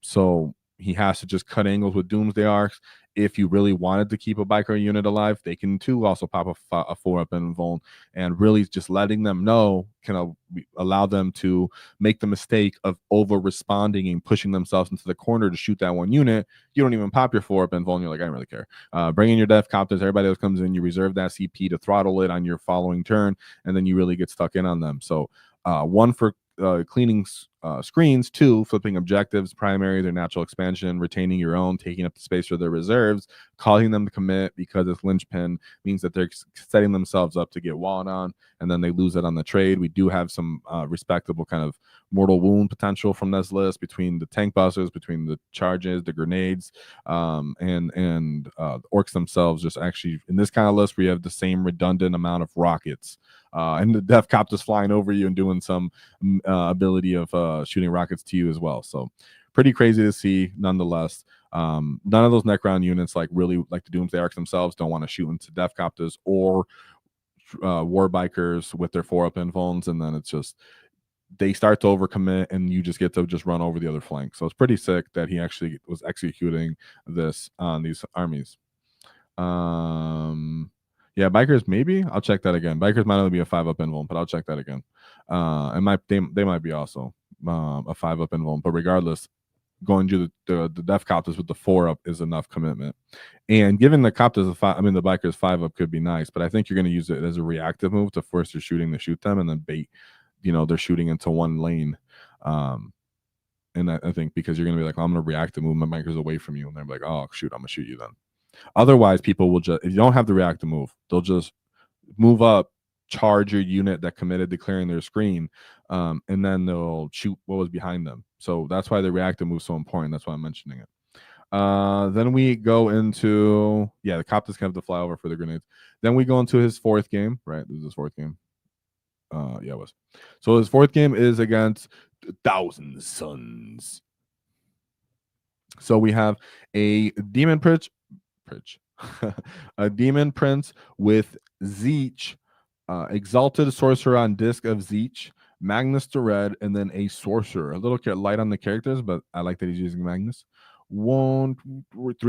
So he has to just cut angles with Doomsday Arcs. If you really wanted to keep a biker unit alive, they can too also pop a 4-up invuln, and really just letting them know can allow them to make the mistake of over responding and pushing themselves into the corner to shoot that 1 unit. You don't even pop your 4-up invuln. You're like, I don't really care. Bring in your Death Copters. Everybody else comes in. You reserve that CP to throttle it on your following turn, and then you really get stuck in on them. So 1 for cleaning screens, 2 flipping objectives, primary, their natural expansion, retaining your own, taking up the space for their reserves, causing them to commit because it's Linchpin, means that they're setting themselves up to get walled on, and then they lose it on the trade. We do have some respectable kind of mortal wound potential from this list between the tank busters, between the charges, the grenades, and the Orks themselves. Just actually in this kind of list, we have the same redundant amount of rockets. And the Death Copters flying over you and doing some ability of shooting rockets to you as well. So pretty crazy to see nonetheless. None of those Necron units, like really like the Doomsday Arcs themselves, don't want to shoot into Death Copters or War Bikers with their 4-up invulns, and then it's just they start to overcommit and you just get to just run over the other flank. So it's pretty sick that he actually was executing this on these armies. Yeah, Bikers, maybe I'll check that again. Bikers might only be a 5-up invuln, but I'll check that again. They might be also a 5-up invuln, but regardless, going to the Death Copters with the 4-up is enough commitment. And given the Copters the Bikers 5-up could be nice, but I think you're going to use it as a reactive move to force your shooting to shoot them and then bait they're shooting into one lane. And I think because you're going to be like, I'm going to react to move my micros away from you. And they're like, oh, shoot, I'm going to shoot you then. Otherwise, people will just, if you don't have the react to move, they'll just move up, charge your unit that committed to clearing their screen, and then they'll shoot what was behind them. So that's why the reactive move is so important. That's why I'm mentioning it. Then we go into, the Coptus can have to fly over for the grenades. Then we go into his fourth game, right? This is his fourth game. It was. So his fourth game is against 1,000 Suns. So we have a Demon Prince, a Demon Prince with Zeech, Exalted Sorcerer on Disc of Zeech, Magnus to red, and then a Sorcerer. A little light on the characters, but I like that he's using Magnus. 3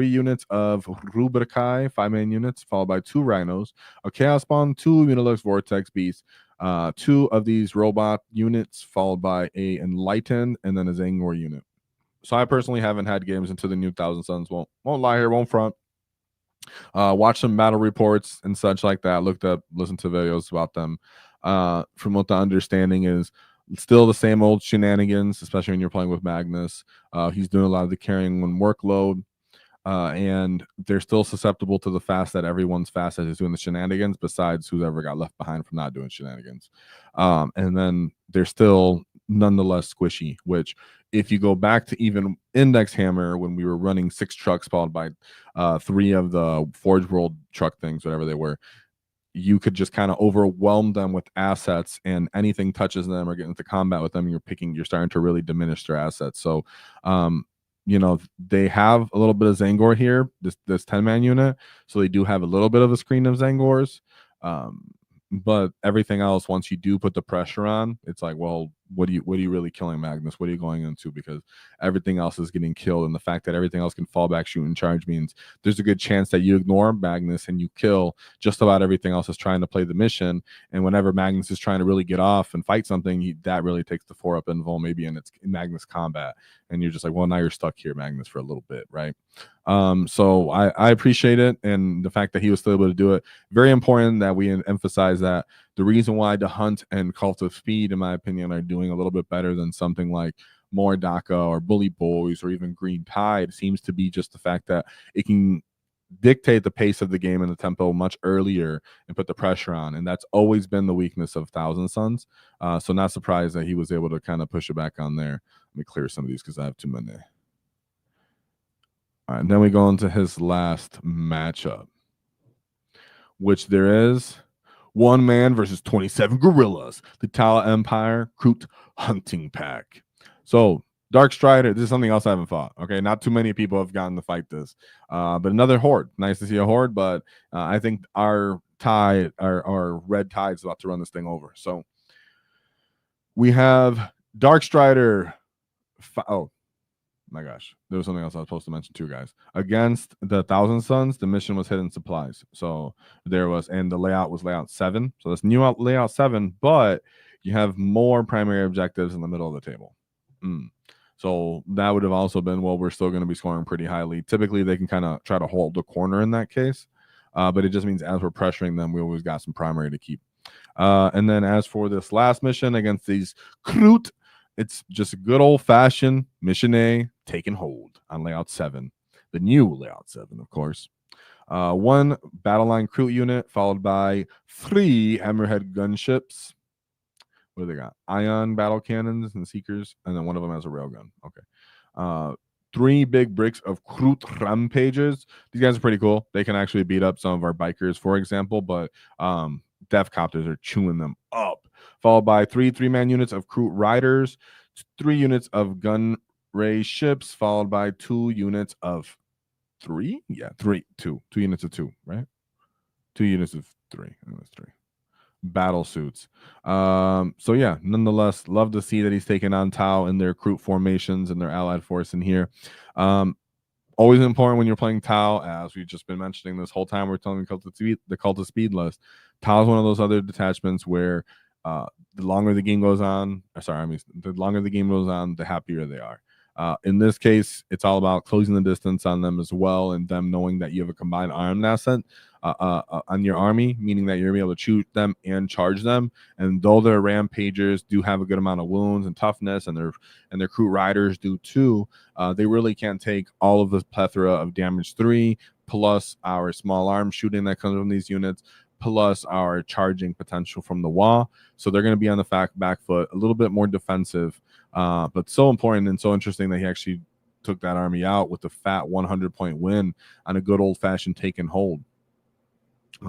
units of Rubrikai, 5-man units, followed by 2 Rhinos, a Chaos Spawn, 2 Unilux Vortex Beasts, 2 of these robot units, followed by a Enlightened, and then a Zangor unit. So I personally haven't had games into the new 1,000 Suns. Won't lie here, won't front. Watch some battle reports and such like that. Listened to videos about them. From what the understanding is, still the same old shenanigans, especially when you're playing with Magnus. He's doing a lot of the carrying one workload. And they're still susceptible to the fast that everyone's fast as is doing the shenanigans, besides whoever got left behind from not doing shenanigans. And then they're still nonetheless squishy, which if you go back to even Index Hammer, when we were running 6 trucks followed by 3 of the Forge World truck things, whatever they were, you could just kind of overwhelm them with assets, and anything touches them or get into combat with them, you're starting to really diminish their assets. So they have a little bit of Zangor here, this 10-man unit, so they do have a little bit of a screen of Zangors. But everything else, once you do put the pressure on, it's like, well, what are you really killing Magnus? What are you going into? Because everything else is getting killed, and the fact that everything else can fall back, shoot, and charge means there's a good chance that you ignore Magnus and you kill just about everything else that's trying to play the mission. And whenever Magnus is trying to really get off and fight something, that really takes the 4-up invul, maybe in its Magnus combat, and you're just like, well, now you're stuck here, Magnus, for a little bit, right? So I appreciate it, and the fact that he was still able to do it. Very important that we emphasize that the reason why the Hunt and Kult of Speed, in my opinion, are doing a little bit better than something like Mordaka or Bully Boys or even Green Tide seems to be just the fact that it can dictate the pace of the game and the tempo much earlier and put the pressure on, and that's always been the weakness of 1,000 Suns. So not surprised that he was able to kind of push it back on there. Let me clear some of these because I have too many. All right, and then we go into his last matchup, which there is 1 man versus 27 gorillas, the Tala Empire Kroot Hunting Pack. So Dark Strider, this is something else I haven't fought. Okay, not too many people have gotten to fight this, but another Horde. Nice to see a Horde, but I think our red tide is about to run this thing over. So we have Dark Strider. Oh my gosh, there was something else I was supposed to mention too, guys. Against the 1,000 Suns, the mission was hidden supplies. So there was, and the layout was layout 7. So that's new layout 7, but you have more primary objectives in the middle of the table. So that would have also been, well, we're still going to be scoring pretty highly. Typically, they can kind of try to hold the corner in that case. But it just means as we're pressuring them, we always got some primary to keep. And then as for this last mission against these Kroot, it's just a good old-fashioned Mission A, taking hold on layout 7. The new layout 7, of course. 1 battle line Kroot unit, followed by 3 Hammerhead gunships. What do they got? Ion battle cannons and seekers, and then one of them has a railgun. Okay. 3 big bricks of Kroot rampages. These guys are pretty cool. They can actually beat up some of our bikers, for example, but death copters are chewing them up. Followed by 3 3-man units of Kroot riders, 3 units of gun ray ships, followed by 2 units of 3. Yeah, 2 units of 2, right? 2 units of 3. That's 3 battle suits. So yeah, nonetheless, love to see that he's taking on Tau in their Kroot formations and their allied force in here. Always important when you're playing Tau, as we've just been mentioning this whole time. We're telling the Cult of Speed list. Tau is one of those other detachments where the longer the game goes on, the longer the game goes on, the happier they are. In this case, it's all about closing the distance on them as well, and them knowing that you have a combined armed asset. on your army, meaning that you're able to shoot them and charge them. And though their rampagers do have a good amount of wounds and toughness, and their crew riders do too, they really can't take all of the plethora of damage 3 plus our small arm shooting that comes from these units, plus our charging potential from the WAAAGH. So they're going to be on the back foot, a little bit more defensive, but so important and so interesting that he actually took that army out with a fat 100-point win on a good old-fashioned take and hold.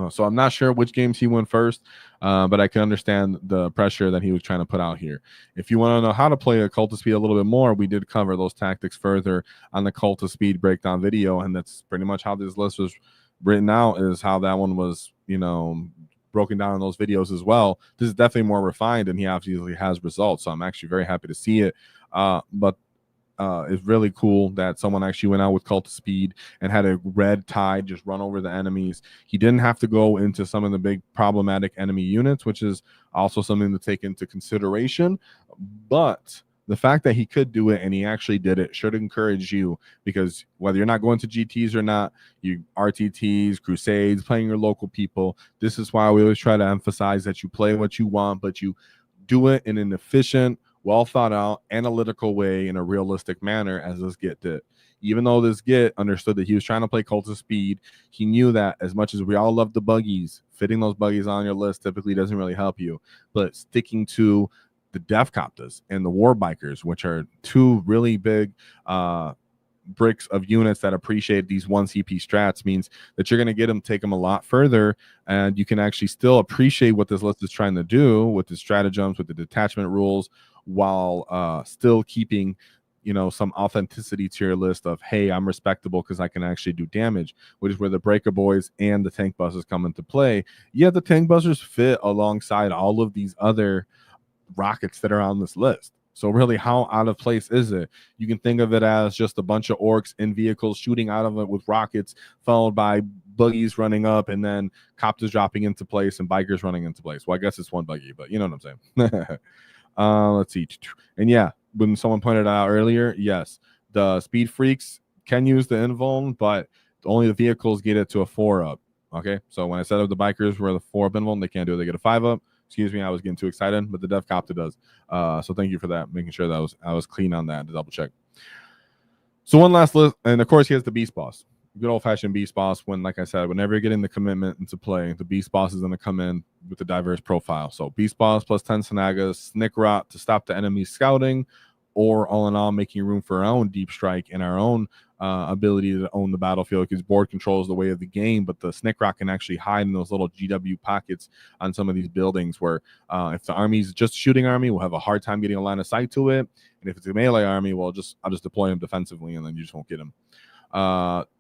So I'm not sure which games he won first, but I can understand the pressure that he was trying to put out here. If you want to know how to play a Kult of Speed a little bit more, we did cover those tactics further on the Kult of Speed breakdown video, and that's pretty much how this list was written out, is how that one was, broken down in those videos as well. This is definitely more refined, and he obviously has results, so I'm actually very happy to see it. But it's really cool that someone actually went out with Kult of Speed and had a red tide just run over the enemies. He didn't have to go into some of the big problematic enemy units, which is also something to take into consideration. But the fact that he could do it and he actually did it should encourage you, because whether you're not going to GTs or not, you RTTs, Crusades, playing your local people, this is why we always try to emphasize that you play what you want, but you do it in an efficient, well thought out, analytical way in a realistic manner, as this Git did. Even though this Git understood that he was trying to play Kult of Speed, he knew that as much as we all love the buggies, fitting those buggies on your list typically doesn't really help you, but sticking to the Defcopters and the War Bikers, which are two really big bricks of units that appreciate these 1 CP strats, means that you're going to get them, take them a lot further, and you can actually still appreciate what this list is trying to do with the stratagems, with the detachment rules, while still keeping some authenticity to your list of, hey, I'm respectable because I can actually do damage, which is where the Breaker Boys and the Tank Busters come into play. Yeah, the Tank Busters fit alongside all of these other rockets that are on this list. So really, how out of place is it? You can think of it as just a bunch of orcs in vehicles shooting out of it with rockets, followed by buggies running up, and then copters dropping into place and bikers running into place. Well, I guess it's one buggy, but you know what I'm saying. Let's see. And yeah, when someone pointed out earlier, yes, the speed freaks can use the invuln, but only the vehicles get it to a 4-up. Okay, so when I said of the bikers were the 4-up invuln, they can't do it. They get a 5-up. Excuse me, I was getting too excited, but the Defcopter does. So thank you for that, making sure that I was clean on that to double check. So one last list, and of course he has the Beast Boss. Good old-fashioned Beast Boss. When, like I said, whenever you're getting the commitment into play, the Beast Boss is going to come in with a diverse profile. So Beast Boss plus 10 Sanagas, Snick Rot to stop the enemy scouting, or all in all, making room for our own deep strike and our own ability to own the battlefield, because board control is the way of the game, but the Snick Rot can actually hide in those little GW pockets on some of these buildings where if the army's just a shooting army, we'll have a hard time getting a line of sight to it. And if it's a melee army, well, I'll just deploy them defensively, and then you just won't get them.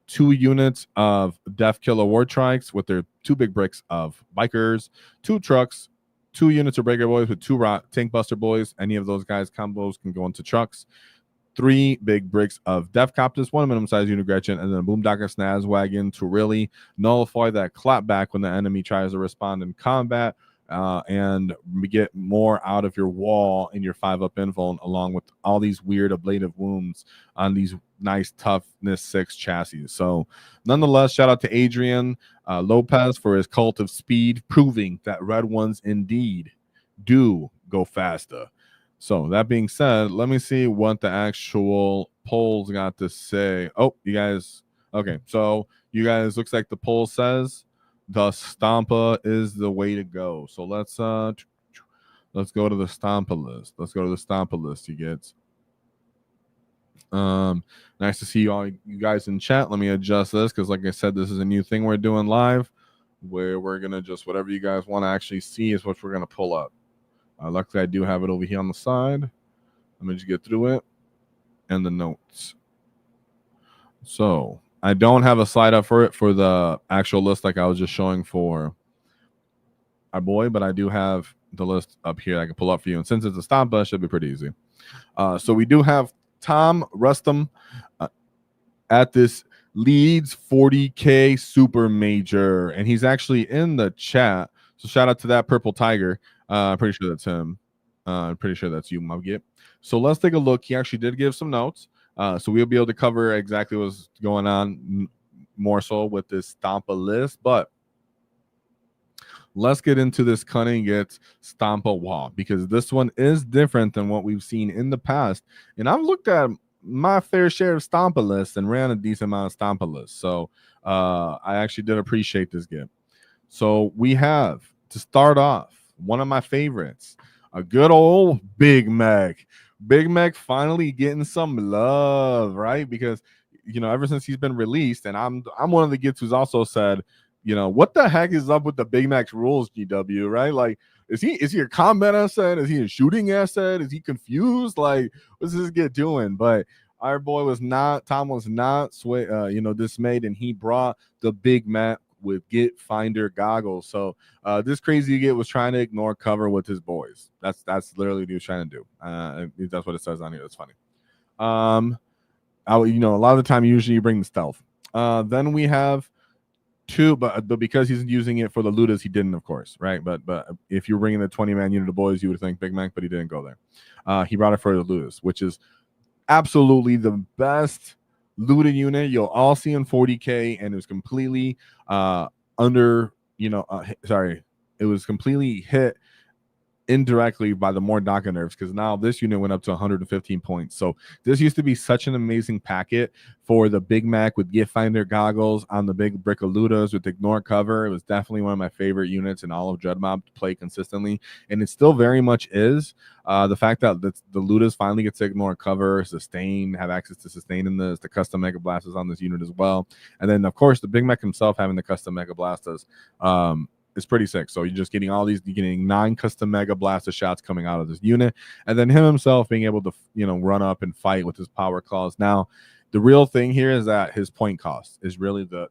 2 units of Death Killer War Trikes with their 2 big bricks of bikers, 2 trucks, 2 units of Breaker Boys with 2 Tank Buster Boys. Any of those guys combos can go into trucks. 3 big bricks of Defcopters, 1 minimum size unit Gretchen, and then a Boomdocker Snaz Wagon to really nullify that clapback when the enemy tries to respond in combat, and get more out of your wall in your 5-up invuln, along with all these weird ablative wounds on these nice toughness 6 chassis. So nonetheless, shout out to Adrian Lopez for his Kult of Speed, proving that red ones indeed do go faster. So that being said, let me see what the actual polls got to say. Oh, you guys, okay, so you guys, looks like the poll says the Stompa is the way to go. So let's go to the Stompa list. Let's go to the Stompa list, you get. Nice to see all you guys in chat. Let me adjust this, because like I said, this is a new thing we're doing live, where we're gonna just, whatever you guys want to actually see is what we're gonna pull up. Luckily I do have it over here on the side. Let me just get through it and the notes. So I don't have a slide up for it for the actual list like I was just showing for our boy, but I do have the list up here I can pull up for you. And since it's a Stompa, it should be pretty easy. So we do have Tom Rustum at this Leeds 40K Super Major, and he's actually in the chat. So shout out to that Purple Tiger. I'm pretty sure that's him. I'm pretty sure that's you, Mugget. So let's take a look. He actually did give some notes. So we'll be able to cover exactly what's going on more so with this Stompa list. But let's get into this cunning get Stompa wall, because this one is different than what we've seen in the past. And I've looked at my fair share of Stompa lists and ran a decent amount of Stompa lists. So I actually did appreciate this get. So we have, to start off, one of my favorites, a good old Big Mac. Big Mac finally getting some love, right? Because, you know, ever since he's been released, and I'm one of the gets who's also said, you know, what the heck is up with the Big Mac's rules, GW, right? Like, is he a combat asset? Is he a shooting asset? Is he confused? Like, what's this get doing? But our boy was not, Tom was not, dismayed, and he brought the Big Mac with Get Finder goggles. So this crazy get was trying to ignore cover with his boys. That's literally what he was trying to do. That's what it says on here. That's funny. A lot of the time, usually you bring the stealth. Then we have two, but because he's using it for the Ludas, he didn't, of course, right? But if you're bringing the 20-man unit of boys, you would think Big Mac, but he didn't go there. He brought it for the Ludas, which is absolutely the best looted unit you'll all see in 40K, and it was completely it was completely hit indirectly by the more DACA nerfs, because now this unit went up to 115 points. So this used to be such an amazing packet for the Big Mac with Get Finder goggles on the big brick of Ludas with ignore cover. It was definitely one of my favorite units in all of Dreadmob to play consistently, and it still very much is. The fact that the Ludas finally gets to ignore cover, sustain, have access to sustain in this, the custom Mega Blasters on this unit as well, and then of course the Big Mac himself having the custom Mega Blasters. It's pretty sick. So you're just getting all these, you're getting 9 custom Mega Blaster shots coming out of this unit, and then him himself being able to, run up and fight with his power claws. Now, the real thing here is that his point cost is really the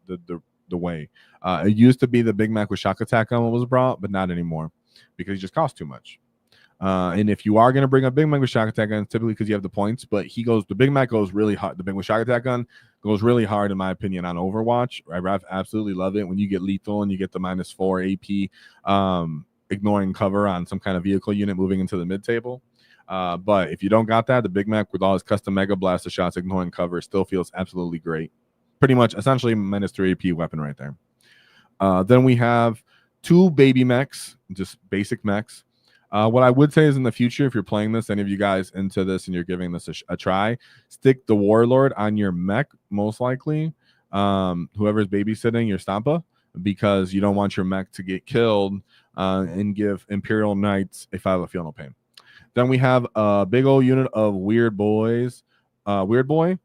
way. It used to be the Big Mac with shock attack on what was brought, but not anymore, because he just costs too much. And if you are going to bring a Big Mac with shock attack gun, typically because you have the points, but the Big Mac goes really hard. The Big Mac with shock attack gun goes really hard, in my opinion, on Overwatch. I absolutely love it when you get lethal and you get the -4 AP, ignoring cover on some kind of vehicle unit moving into the mid table. But if you don't got that, the Big Mac with all his custom Mega Blaster shots ignoring cover still feels absolutely great. Pretty much, essentially, -3 AP weapon right there. Then we have 2 baby mechs, just basic mechs. What I would say is, in the future, if you're playing this, any of you guys into this and you're giving this a try, stick the Warlord on your mech, most likely. Whoever's babysitting your Stompa, because you don't want your mech to get killed and give Imperial Knights a 5 feel no pain. Then we have a big old unit of Weird Boys. Weird Boy,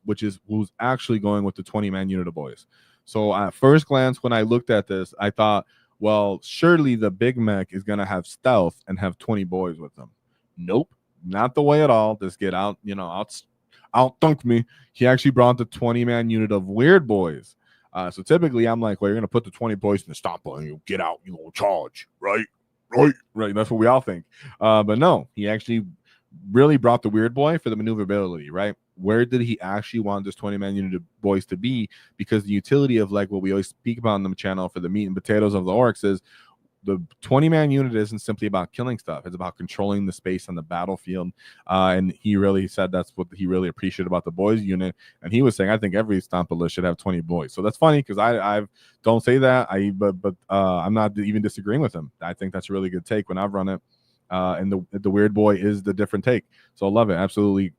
who's actually going with the 20-man unit of boys. So at first glance, when I looked at this, I thought, well, surely the Big Mac is going to have stealth and have 20 boys with them. Nope, not the way at all. This get outthunk me. He actually brought the 20-man unit of Weird Boys. So typically I'm like, well, you're going to put the 20 boys in the Stompa and you get out, charge, right? Right. That's what we all think. But no, he actually really brought the Weird Boy for the maneuverability, right? Where did he actually want this 20-man unit of boys to be? Because the utility of, like, what we always speak about on the channel for the meat and potatoes of the Orks is the 20-man unit isn't simply about killing stuff. It's about controlling the space on the battlefield. And he really said that's what he really appreciated about the boys unit. And he was saying, I think every Stompa list should have 20 boys. So that's funny, because I don't say that. But I'm not even disagreeing with him. I think that's a really good take when I've run it. And the Weird Boy is the different take. So I love it. Absolutely.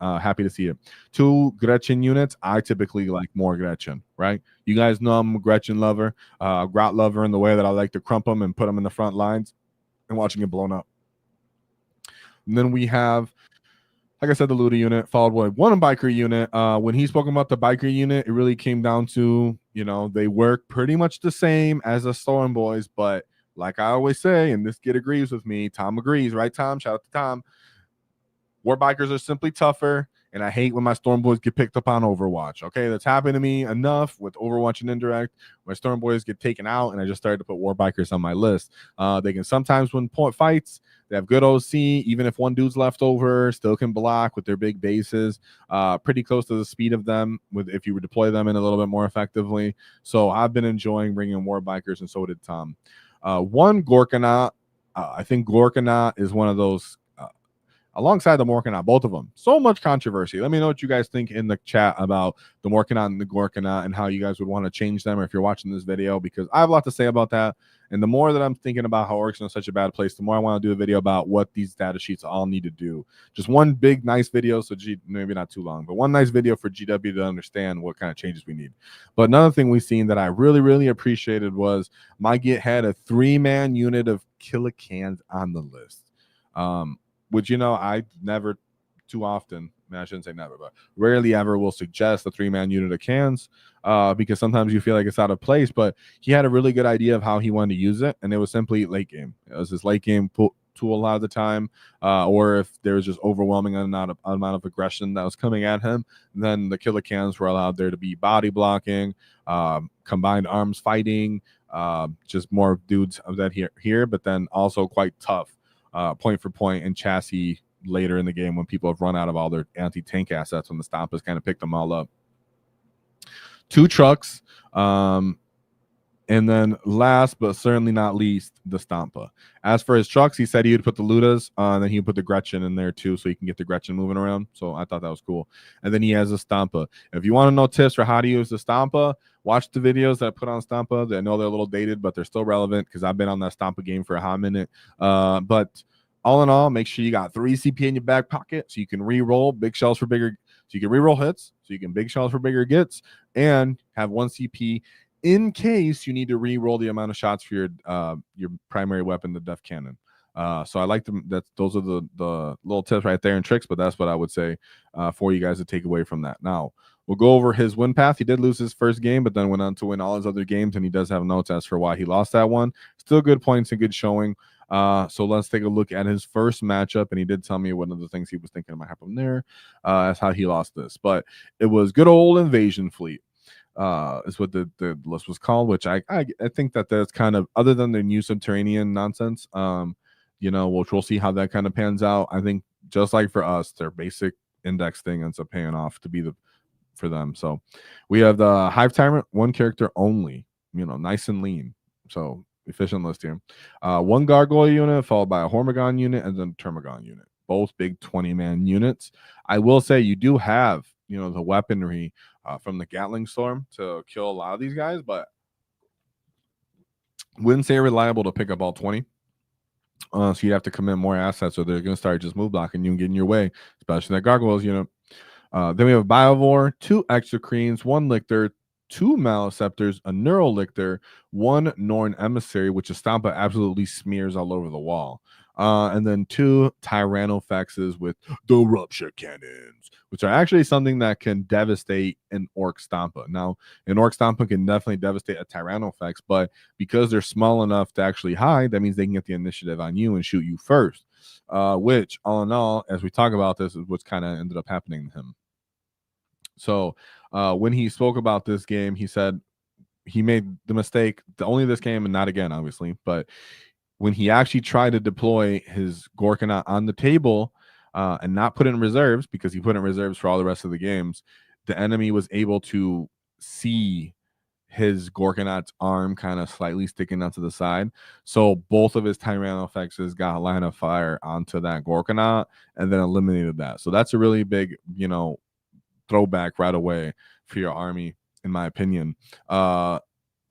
Happy to see it. 2 Gretchen units. I typically like more Gretchen, right? You guys know I'm a Gretchen lover, Grot lover, in the way that I like to crump them and put them in the front lines and watching it blown up. And then we have, like I said, the Luda unit, followed by 1 biker unit. When he spoke about the biker unit, it really came down to, they work pretty much the same as the Storm Boys, but like I always say, and this kid agrees with me, Tom agrees, right, Tom? Shout out to Tom. War bikers are simply tougher, and I hate when my Storm Boys get picked up on Overwatch. Okay, that's happened to me enough with Overwatch and Indirect. My Storm Boys get taken out, and I just started to put War bikers on my list. They can sometimes win point fights. They have good OC, even if one dude's left over, still can block with their big bases. Pretty close to the speed of them if you would deploy them in a little bit more effectively. So I've been enjoying bringing War bikers, and so did Tom. 1 Gorkanaut. I think Gorkanaut is one of those, alongside the Morkanaut, both of them. So much controversy. Let me know what you guys think in the chat about the Morkanaut and the Gorkanaut and how you guys would want to change them, or if you're watching this video, because I have a lot to say about that. And the more that I'm thinking about how Orks are in such a bad place, the more I want to do a video about what these data sheets all need to do. Just one big, nice video. So maybe not too long, but one nice video for GW to understand what kind of changes we need. But another thing we've seen that I really, really appreciated was my Git had a 3-man unit of killicans on the list. Which, you know, I never too often, I shouldn't say never, but rarely ever will suggest a 3-man unit of cans because sometimes you feel like it's out of place. But he had a really good idea of how he wanted to use it, and it was simply late game. It was his late game tool a lot of the time, or if there was just overwhelming amount of aggression that was coming at him, then the killicans were allowed there to be body blocking, combined arms fighting, just more dudes of that here, but then also quite tough point for point and chassis later in the game when people have run out of all their anti-tank assets, when the Stompas kind of picked them all up. 2 trucks, and then last but certainly not least, the Stompa. As for his trucks, he said he would put the Ludas, and then he would put the Gretchen in there too, so he can get the Gretchen moving around. So I thought that was cool. And then he has a Stompa. If you want to know tips for how to use the Stompa, watch the videos that I put on Stompa. I know they're a little dated, but they're still relevant because I've been on that Stompa game for a hot minute. But all in all, make sure you got 3 CP in your back pocket so you can re-roll big shells for bigger, so you can re-roll hits, so you can big shells for bigger gets, and have 1 CP in case you need to re-roll the amount of shots for your primary weapon, the Def Cannon. So I like them. Those are the little tips right there and tricks, but that's what I would say for you guys to take away from that. Now, we'll go over his win path. He did lose his first game, but then went on to win all his other games, and he does have notes as for why he lost that one. Still good points and good showing. So let's take a look at his first matchup, and he did tell me one of the things he was thinking might happen there. That's how he lost this, but it was good old Invasion Fleet. Is what the list was called, which I think that that's kind of, other than the new subterranean nonsense, you know, which we'll see how that kind of pans out. I think just like for us, their basic index thing ends up paying off to be for them. So we have the Hive Tyrant, 1 character only, you know, nice and lean. So efficient list here. 1 Gargoyle unit followed by a Hormagon unit and then a Termagon unit. Both big 20-man units. I will say you do have, you know, the weaponry from the Gatling Storm to kill a lot of these guys, but wouldn't say reliable to pick up all 20. So you'd have to commit more assets, or they're going to start just move blocking you and getting your way, especially that Gargoyles unit. Then we have a Biovore, 2 Exocrines, 1 Lictor, 2 Maleceptors, a Neurolictor, 1 Norn Emissary, which a Stompa absolutely smears all over the wall. And then 2 Tyrannofexes with the Rupture Cannons, which are actually something that can devastate an Orc Stompa. Now, an Orc Stompa can definitely devastate a Tyrannofex, but because they're small enough to actually hide, that means they can get the initiative on you and shoot you first. Which, all in all, as we talk about this, is what's kind of ended up happening to him. So when he spoke about this game, he said he made the mistake, only this game and not again, obviously, but when he actually tried to deploy his Gorkanaut on the table and not put it in reserves, because he put in reserves for all the rest of the games, the enemy was able to see his Gorkanaut's arm kind of slightly sticking out to the side. So both of his Tyrannofexes got a line of fire onto that Gorkanaut and then eliminated that. So that's a really big, you know, throwback right away for your army, in my opinion.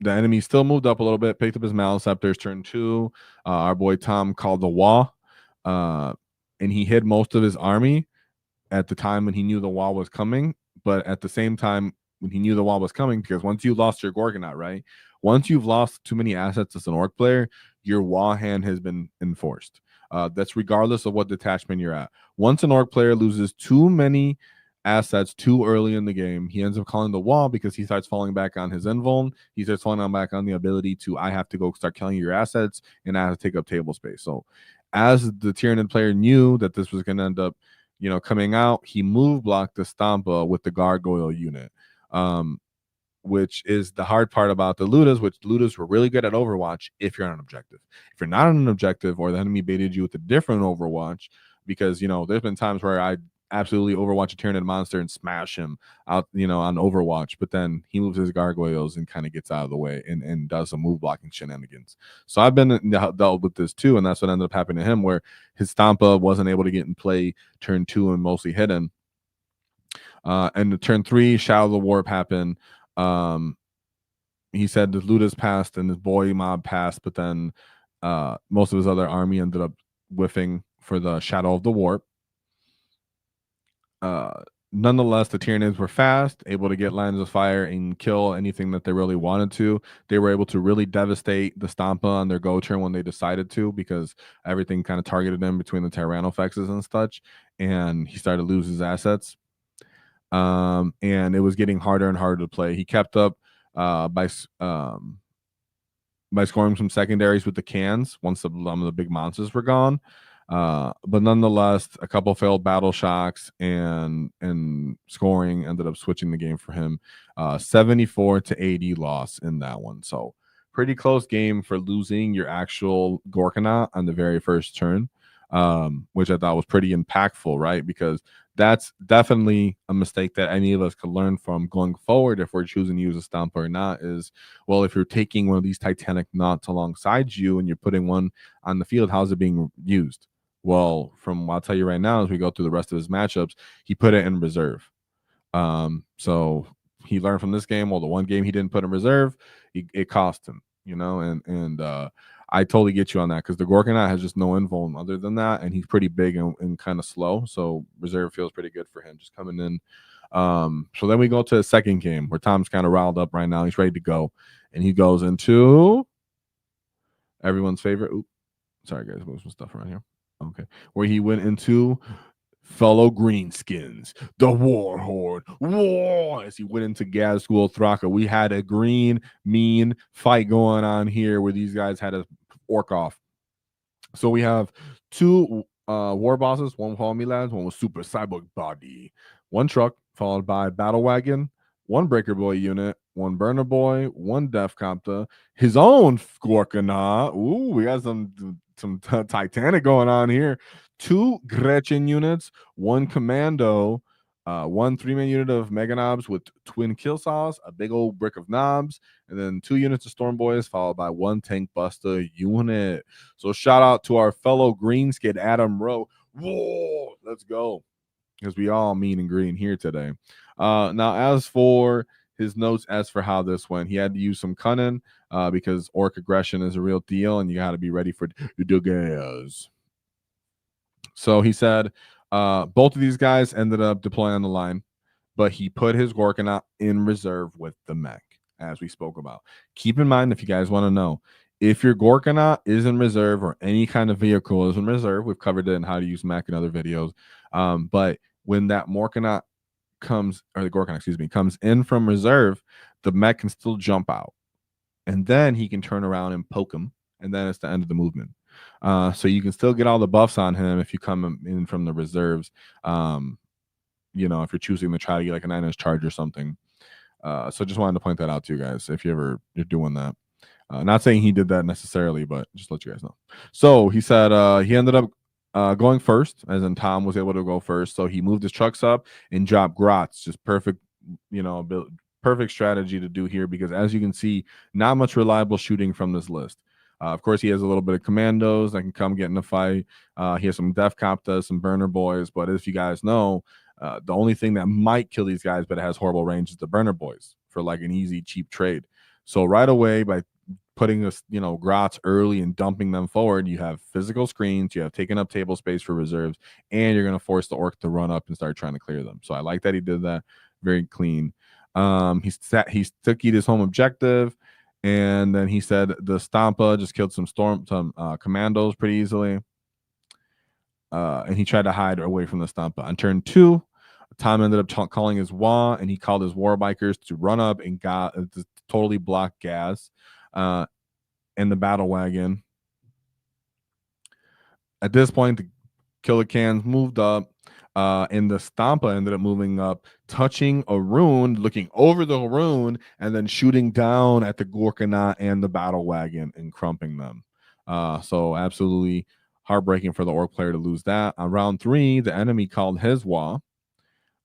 The enemy still moved up a little bit, picked up his Maleceptors, turn 2. Our boy Tom called the wall, and he hid most of his army at the time when he knew the wall was coming. But at the same time, when he knew the wall was coming, because once you lost your Gorkanaut, right? Once you've lost too many assets as an Orc player, your wall hand has been enforced. That's regardless of what detachment you're at. Once an Orc player loses too many assets too early in the game, he ends up calling the wall because he starts falling back on his invuln. He starts falling back on the ability to, I have to go start killing your assets and I have to take up table space. So as the Tyranid player knew that this was going to end up, you know, coming out, he move blocked the Stompa with the Gargoyle unit, which is the hard part about the Ludas, which Ludas were really good at Overwatch if you're on an objective. If you're not on an objective, or the enemy baited you with a different Overwatch, because, you know, there's been times where I absolutely Overwatch a Tyranid monster and smash him out, you know, on Overwatch, but then he moves his Gargoyles and kind of gets out of the way and does some move blocking shenanigans. So I've been dealt with this too, and that's what ended up happening to him, where his Stompa wasn't able to get in play turn 2 and mostly hidden. And the turn 3, Shadow of the Warp happened. he said the Ludas passed and his boy mob passed, but then most of his other army ended up whiffing for the Shadow of the Warp. Nonetheless, the Tyranids were fast, able to get lines of fire and kill anything that they really wanted to. They were able to really devastate the Stompa on their go turn when they decided to, because everything kind of targeted them between the Tyrannofexes and such, and he started to lose his assets. And it was getting harder and harder to play. He kept up by scoring some secondaries with the cans once some of the big monsters were gone. But nonetheless, a couple failed battle shocks and scoring ended up switching the game for him. 74 to 80 loss in that one. So pretty close game for losing your actual Gorkanaut on the very first turn, which I thought was pretty impactful, right? Because that's definitely a mistake that any of us could learn from going forward if we're choosing to use a Stompa or not. Is, well, if you're taking one of these Titanic knots alongside you and you're putting one on the field, how's it being used? Well, from what I'll tell you right now, as we go through the rest of his matchups, he put it in reserve. So he learned from this game. Well, the one game he didn't put in reserve, it cost him, you know, and I totally get you on that, because the Gorkanaut has just no invuln other than that, and he's pretty big and kind of slow. So reserve feels pretty good for him just coming in. So then we go to the second game where Tom's kind of riled up right now. He's ready to go, and he goes into everyone's favorite. Oops, sorry guys, move some stuff around here. Okay, where he went into fellow greenskins, the War Horde. War! As he went into Gazgul Thraka. We had a green, mean fight going on here where these guys had a orc off. So we have two war bosses, one Follow Me Lads, one was Super Cyborg Body, one truck, followed by Battle Wagon, one Breaker Boy unit, one Burner Boy, one Death Copter, his own Gorkanaut. Ooh, we got some Titanic going on here. Two Gretchen units, one Commando, one 3-man unit of Mega Knobs with twin kill saws, a big old brick of knobs, and then 2 units of Storm Boys, followed by 1 Tank Buster unit. So shout out to our fellow green skid, Adam Rowe. Whoa, let's go, because we all mean and green here today. Now, as for his notes, as for how this went, he had to use some cunning because orc aggression is a real deal, and you got to be ready for the gas. So he said both of these guys ended up deploying on the line, but he put his Gorkanaut in reserve with the mech, as we spoke about. Keep in mind, if you guys want to know, if your Gorkanaut is in reserve or any kind of vehicle is in reserve, we've covered it in how to use mech in other videos. But when that Morkanaut comes, or the Gorkanaut, excuse me, comes in from reserve, the mech can still jump out, and then he can turn around and poke him, and then it's the end of the movement. So you can still get all the buffs on him if you come in from the reserves. You know, if you're choosing to try to get like a 9-inch charge or something. So just wanted to point that out to you guys if you're doing that. Not saying he did that necessarily, but just let you guys know. So he said he ended up going first, as in Tom was able to go first. So he moved his trucks up and dropped Grots. Just perfect, you know, perfect strategy to do here, because as you can see, not much reliable shooting from this list. Of course, he has a little bit of commandos that can come get in a fight. He has some Death Copters, some Burner Boys. But if you guys know, the only thing that might kill these guys, but it has horrible range, is the Burner Boys for like an easy, cheap trade. So right away, by putting this, you know, Grots early and dumping them forward, you have physical screens, you have taken up table space for reserves, and you're going to force the orc to run up and start trying to clear them. So I like that he did that. Very clean. He took his home objective. And then he said the Stompa just killed some commandos pretty easily. And he tried to hide away from the Stompa. On turn 2, Tom ended up calling his Waaagh, and he called his war bikers to run up and got totally block gas and the battle wagon. At this point, the killer cans moved up. And the Stompa ended up moving up, touching a rune, looking over the rune, and then shooting down at the Gorkanaut and the battle wagon and crumping them. So absolutely heartbreaking for the orc player to lose that. On round 3, the enemy called his Waaagh,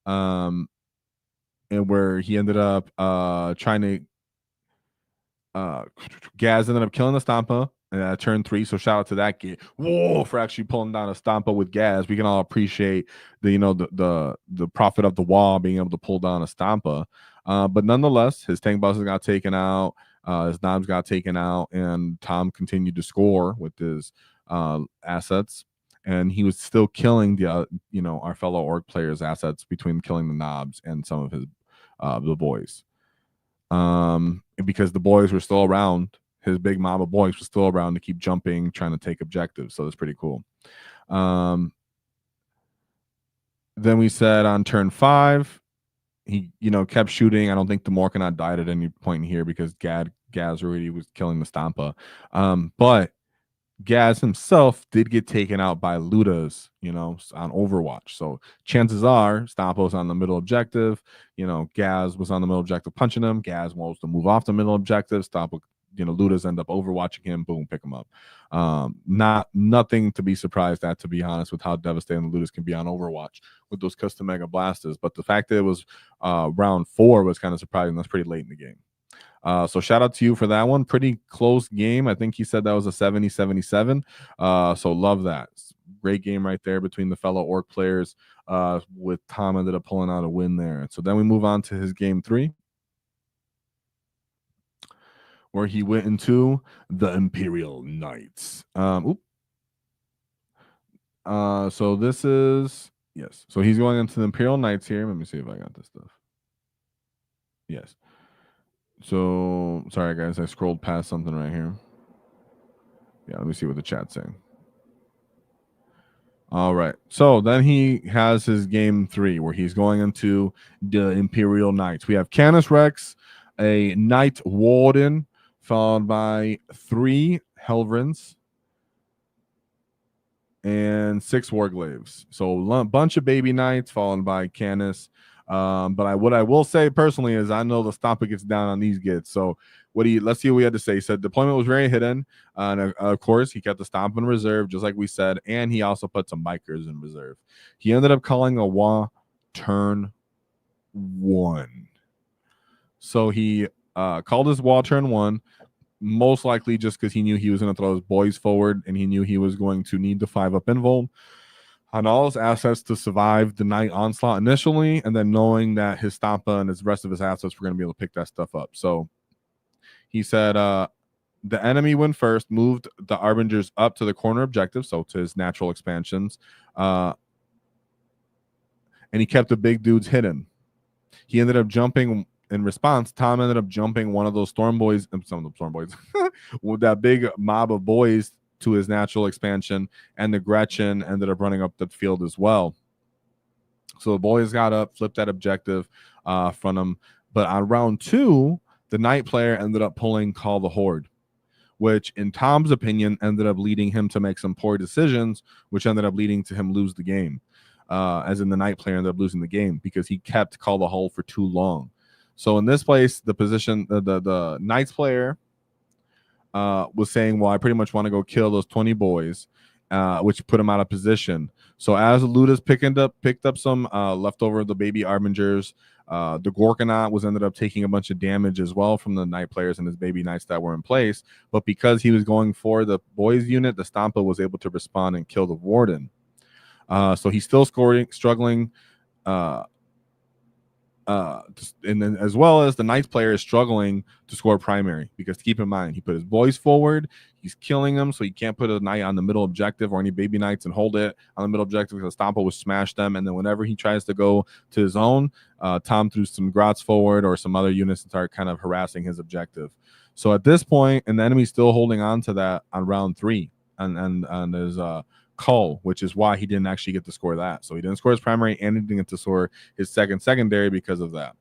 and where he ended up trying to Gaz ended up killing the Stompa turn 3. So shout out to that kid. Whoa, for actually pulling down a Stompa with Gaz. We can all appreciate the, you know, the profit of the Waaagh being able to pull down a Stompa. But nonetheless, his tank bosses got taken out. His knobs got taken out, and Tom continued to score with his assets, and he was still killing the our fellow orc players' assets between killing the knobs and some of his the boys. Because the boys were still around, his big mob of boys was still around to keep jumping, trying to take objectives. So it's pretty cool. Then we said on turn 5, he kept shooting. I don't think the Morkanot died at any point in here because Gaz already was killing the Stompa. But Gaz himself did get taken out by Ludas, on Overwatch. So chances are Stompa on the middle objective. Gaz was on the middle objective punching him. Gaz wants to move off the middle objective. Stompa, Ludas end up overwatching him. Boom, pick him up. Nothing to be surprised at, to be honest, with how devastating the Ludas can be on Overwatch with those custom Mega Blasters. But the fact that it was round 4 was kind of surprising. That's pretty late in the game. So shout out to you for that one. Pretty close game. I think he said that was a 70-77. So love that. Great game right there between the fellow orc players, with Tom ended up pulling out a win there. So then we move on to his game 3, where he went into the Imperial Knights. So this is, yes. So he's going into the Imperial Knights here. Let me see if I got this stuff. Yes. So sorry guys, I scrolled past something right here. Yeah, let me see what the chat's saying. All right. So then he has his game 3 where he's going into the Imperial Knights. We have Canis Rex, a Knight Warden, followed by 3 Helvrins and 6 Warglaves. So a bunch of baby knights followed by Canis. But what I will say personally is I know the Stompa gets down on these gets. So let's see what we had to say. He said deployment was very hidden. And of course, he kept the Stompa in reserve, just like we said. And he also put some bikers in reserve. He ended up calling a Waaaagh turn 1. So he called his Waaaagh turn 1, most likely just because he knew he was going to throw his boys forward and he knew he was going to need the 5-up invul on all his assets to survive the night onslaught initially, and then knowing that his Stompa and his rest of his assets were going to be able to pick that stuff up. So he said the enemy went first, moved the Arbingers up to the corner objective, so to his natural expansions, and he kept the big dudes hidden. He ended up jumping in response. Tom ended up jumping one of those Storm Boys, some of the Storm Boys, with that big mob of boys to his natural expansion, and the Gretchen ended up running up the field as well. So the boys got up, flipped that objective from him. But on round 2, the Knight player ended up pulling Call the Horde, which in Tom's opinion ended up leading him to make some poor decisions, which ended up leading to him lose the game. As in the Knight player ended up losing the game because he kept Call the Horde for too long. So in this place, the position, the Knights player was saying, well, I pretty much want to go kill those 20 boys, which put him out of position. So as Ludas picked up some leftover of the baby Arbingers, the Gorkanaut was ended up taking a bunch of damage as well from the Knight players and his baby Knights that were in place. But because he was going for the boys unit, the Stompa was able to respond and kill the Warden. So he's still struggling. And then as well as the Knights player is struggling to score primary, because keep in mind, he put his boys forward, he's killing them, so he can't put a Knight on the middle objective or any baby Knights and hold it on the middle objective because Stompa will smash them. And then whenever he tries to go to his own, Tom threw some Grots forward or some other units and start kind of harassing his objective. So at this point, and the enemy's still holding on to that on round 3 and there's Cull, which is why he didn't actually get to score that. So he didn't score his primary and he didn't get to score his secondary because of that.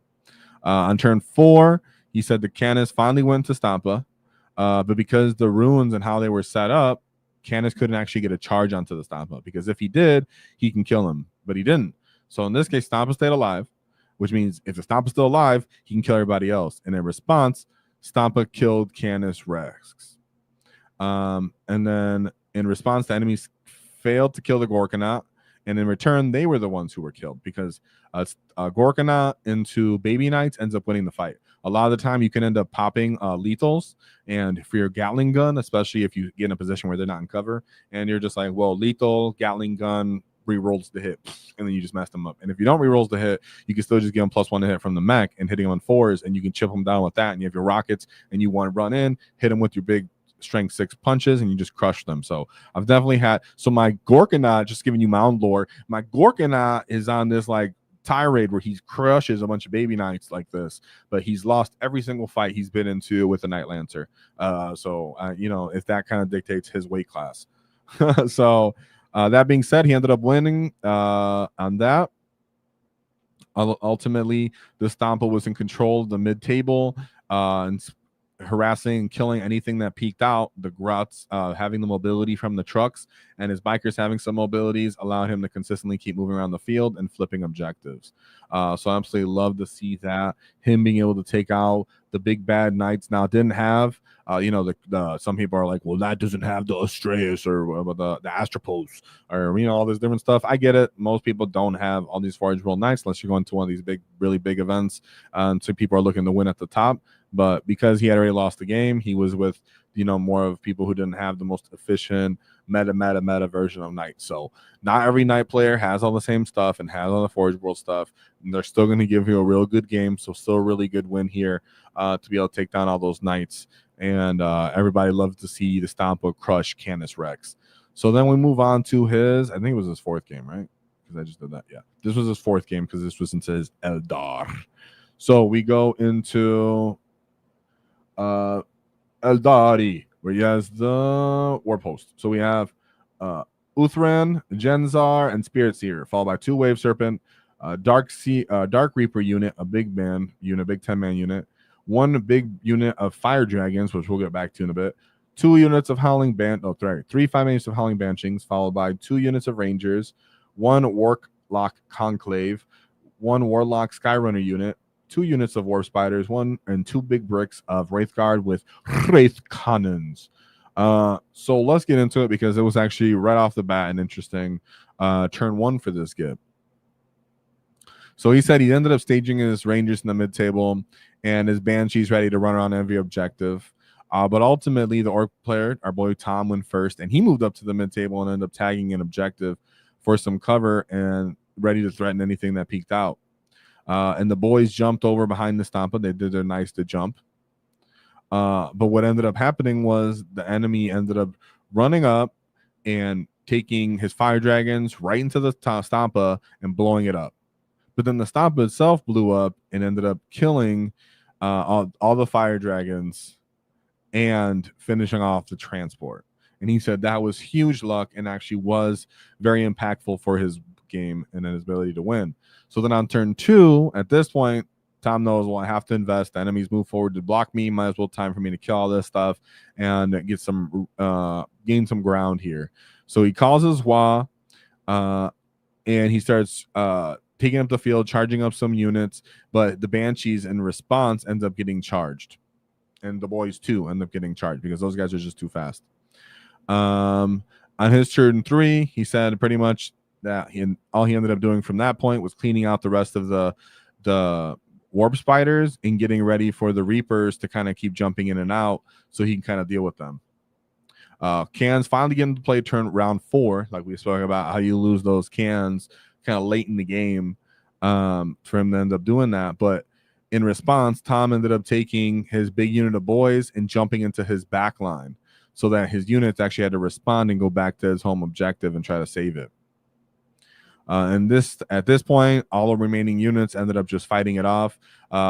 On turn 4, he said the Canis finally went to Stompa, but because the runes and how they were set up, Canis couldn't actually get a charge onto the Stompa, because if he did, he can kill him, but he didn't. So in this case, Stompa stayed alive, which means if the Stompa's still alive, he can kill everybody else. And in response, Stompa killed Canis Rex. And then in response, the enemies failed to kill the Gorkanaut, and in return, they were the ones who were killed, because Gorkanaut into baby Knights ends up winning the fight. A lot of the time, you can end up popping lethals, and for your Gatling gun, especially if you get in a position where they're not in cover, and you're just like, well, lethal, Gatling gun, re-rolls the hit, and then you just mess them up. And if you don't re-rolls the hit, you can still just give them +1 to hit from the mech and hitting them on 4s, and you can chip them down with that. And you have your rockets, and you want to run in, hit them with your big strength 6 punches, and you just crush them. So I've definitely had, so my Gorkanaut, just giving you mound lore, my Gorkanaut is on this like tirade where he crushes a bunch of baby knights like this, but he's lost every single fight he's been into with the Knight Lancer. You know, if that kind of dictates his weight class. So that being said, he ended up winning on that. Ultimately, the Stompa was in control of the mid-table and harassing and killing anything that peeked out. The Gruts having the mobility from the trucks, and his bikers having some mobilities allowed him to consistently keep moving around the field and flipping objectives. So I absolutely love to see that, him being able to take out the big bad knights. Now, didn't have you know, the some people are like, well, that doesn't have the Astreus or the Astropos or, you know, all this different stuff. I get it. Most people don't have all these Forge World Knights unless you're going to one of these big, really big events. So people are looking to win at the top. But because he had already lost the game, he was with, you know, more of people who didn't have the most efficient meta version of Knight. So not every Knight player has all the same stuff and has all the Forge World stuff. And they're still going to give you a real good game. So still a really good win here to be able to take down all those Knights. And everybody loves to see the Stompa crush Canis Rex. So then we move on to his, I think it was his 4th game, right? Because I just did that. Yeah, this was his 4th game because this was into his Eldar. So we go into Eldari, where he has the War Post. So we have Uthran, Genzar, and Spirit Seer, followed by 2 Wave Serpent, Dark Reaper unit, a big 10-man unit, 1 big unit of Fire Dragons, which we'll get back to in a bit, 2 units of Howling Ban, 3 5 units of Howling Banshings, followed by 2 units of Rangers, 1 Warlock Conclave, 1 Warlock Skyrunner unit, 2 units of Warp Spiders, 1 and 2 big bricks of Wraithguard with Wraith Cannons. So let's get into it because it was actually right off the bat an interesting turn 1 for this Gib. So he said he ended up staging his Rangers in the mid-table and his Banshees ready to run around every objective. But ultimately, the Orc player, our boy Tom, went first, and he moved up to the mid-table and ended up tagging an objective for some cover and ready to threaten anything that peeked out. And the boys jumped over behind the Stompa. They did their nice to jump. But what ended up happening was the enemy ended up running up and taking his Fire Dragons right into the Stompa and blowing it up. But then the Stompa itself blew up and ended up killing all the Fire Dragons and finishing off the transport. And he said that was huge luck and actually was very impactful for his game and his ability to win. So then on turn 2, at this point, Tom knows, well, I have to invest. The enemies move forward to block me. Might as well time for me to kill all this stuff and get some gain some ground here. So he calls his Waaagh and he starts taking up the field, charging up some units, but the Banshees in response ends up getting charged. And the boys too end up getting charged because those guys are just too fast. On his turn 3, he said pretty much that all he ended up doing from that point was cleaning out the rest of the Warp Spiders and getting ready for the Reapers to kind of keep jumping in and out so he can kind of deal with them. Cans finally get into play round 4, like we spoke about how you lose those cans kind of late in the game for him to end up doing that. But in response, Tom ended up taking his big unit of boys and jumping into his back line so that his units actually had to respond and go back to his home objective and try to save it. And at this point, all the remaining units ended up just fighting it off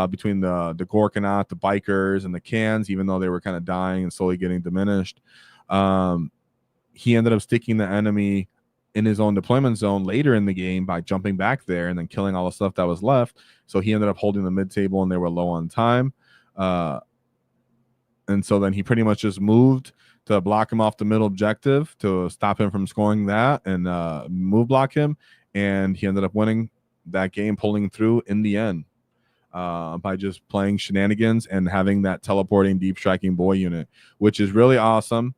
between the Gorkanaut, the bikers, and the cans, even though they were kind of dying and slowly getting diminished. He ended up sticking the enemy in his own deployment zone later in the game by jumping back there and then killing all the stuff that was left. So he ended up holding the mid-table and they were low on time. And so then he pretty much just moved to block him off the middle objective to stop him from scoring that and move block him. And he ended up winning that game, pulling through in the end by just playing shenanigans and having that teleporting deep striking boy unit, which is really awesome.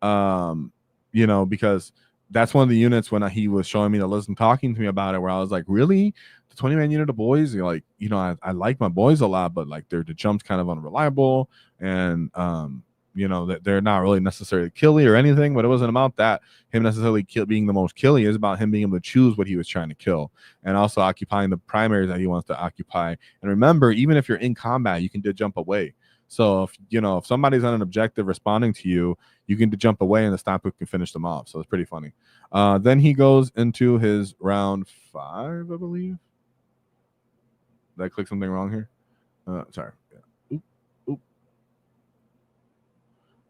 You know, because that's one of the units when he was showing me the list and talking to me about it, where I was like, really? The 20-man unit of boys? You're like, you know, I like my boys a lot, but like the jump's kind of unreliable. And you know, that they're not really necessarily killy or anything, but it wasn't about that him necessarily being the most killy. It's about him being able to choose what he was trying to kill, and also occupying the primaries that he wants to occupy. And remember, even if you're in combat, you can jump away. So if somebody's on an objective responding to you, you can jump away and the Stompa can finish them off. So it's pretty funny. Then he goes into his round 5, I believe. Did I click something wrong here? Sorry. Yeah. Oop.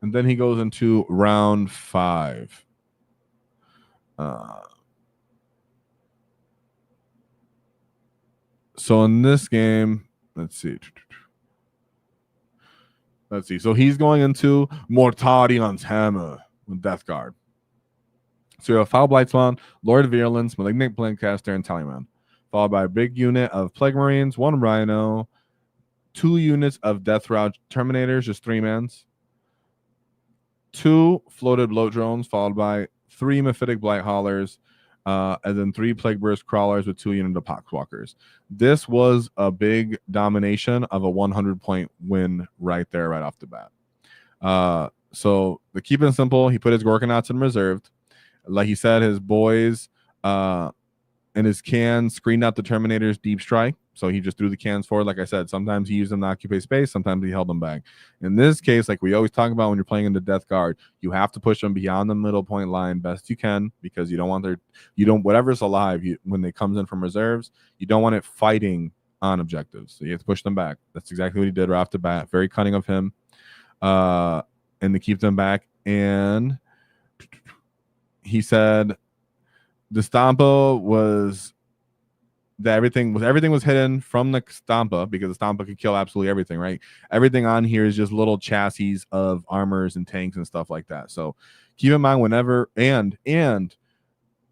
And then he goes into round 5. So in this game, let's see. So he's going into Mortarion's Hammer with Death Guard. So you have Foul Blightspawn, Lord of Virulence, Malignant Planecaster, and Tallyman, followed by a big unit of Plague Marines, 1 Rhino, 2 units of Death Route Terminators, just 3-mans, 2 Floated Bloat Drones, followed by 3 Mephitic Blight Haulers, and then 3 Plague Burst Crawlers with 2 units of Poxwalkers. This was a big domination of a 100-point win right there, right off the bat. So to keep it simple, he put his Gorkanauts in reserved. Like he said, his boys and his cans screened out the Terminator's deep strike. So he just threw the cans forward. Like I said, sometimes he used them to occupy space. Sometimes he held them back. In this case, like we always talk about when you're playing into Death Guard, you have to push them beyond the middle point line best you can, because you don't want whatever's alive, when they comes in from reserves, you don't want it fighting on objectives. So you have to push them back. That's exactly what he did right off the bat. Very cunning of him. And to keep them back. And he said the Stompa was that everything was hidden from the Stompa, because the Stompa could kill absolutely everything, right? Everything on here is just little chassis of armors and tanks and stuff like that. So keep in mind whenever and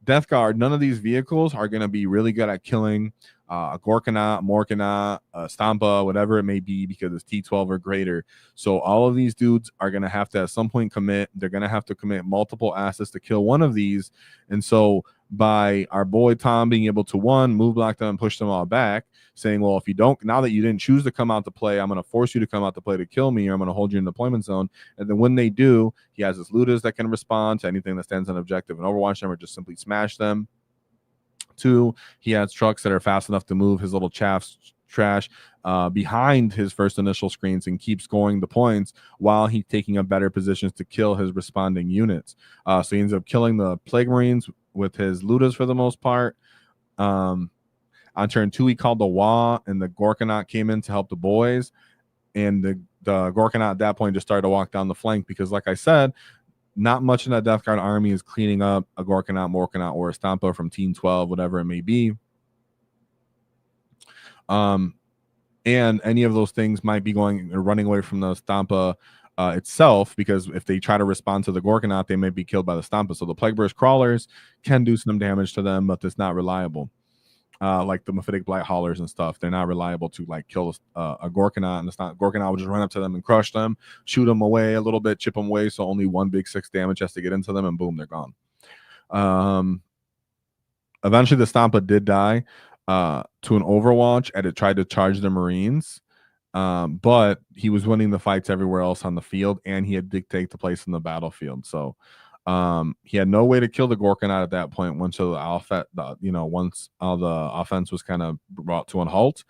Death Guard, none of these vehicles are going to be really good at killing a Gorkanaut, Morkanaut, Stompa, whatever it may be, because it's T12 or greater. So all of these dudes are going to have to at some point commit. They're going to have to commit multiple assets to kill one of these. And so by our boy Tom being able to move block them and push them all back, saying, well, if you don't, now that you didn't choose to come out to play, I'm going to force you to come out to play to kill me, or I'm going to hold you in the deployment zone. And then when they do, he has his looters that can respond to anything that stands on objective and overwatch them, or just simply smash them. 2, he has trucks that are fast enough to move his little trash behind his first initial screens and keep scoring the points while he's taking up better positions to kill his responding units. So he ends up killing the Plague Marines with his looters for the most part. On turn 2, he called the Waaagh, and the Gorkanaut came in to help the boys. And the Gorkanaut at that point just started to walk down the flank, because, like I said, not much in that Death Guard army is cleaning up a Gorkanaut, Morkanaut, or a Stompa from Team 12, whatever it may be. And any of those things might be running away from the Stompa itself, because if they try to respond to the Gorkanaut, they may be killed by the Stompa. So the Plague Burst Crawlers can do some damage to them, but it's not reliable. Like the Mephitic Blight Haulers and stuff, they're not reliable to kill a Gorkanaut, and Gorkanaut will just run up to them and crush them, shoot them away a little bit, chip them away, so only 1 big 6 damage has to get into them, and boom, they're gone. Eventually the Stompa did die to an Overwatch, and it tried to charge the Marines, but he was winning the fights everywhere else on the field, and he had dictated the place in the battlefield. So he had no way to kill the Gorkanaut at that point once once all the offense was kind of brought to a halt,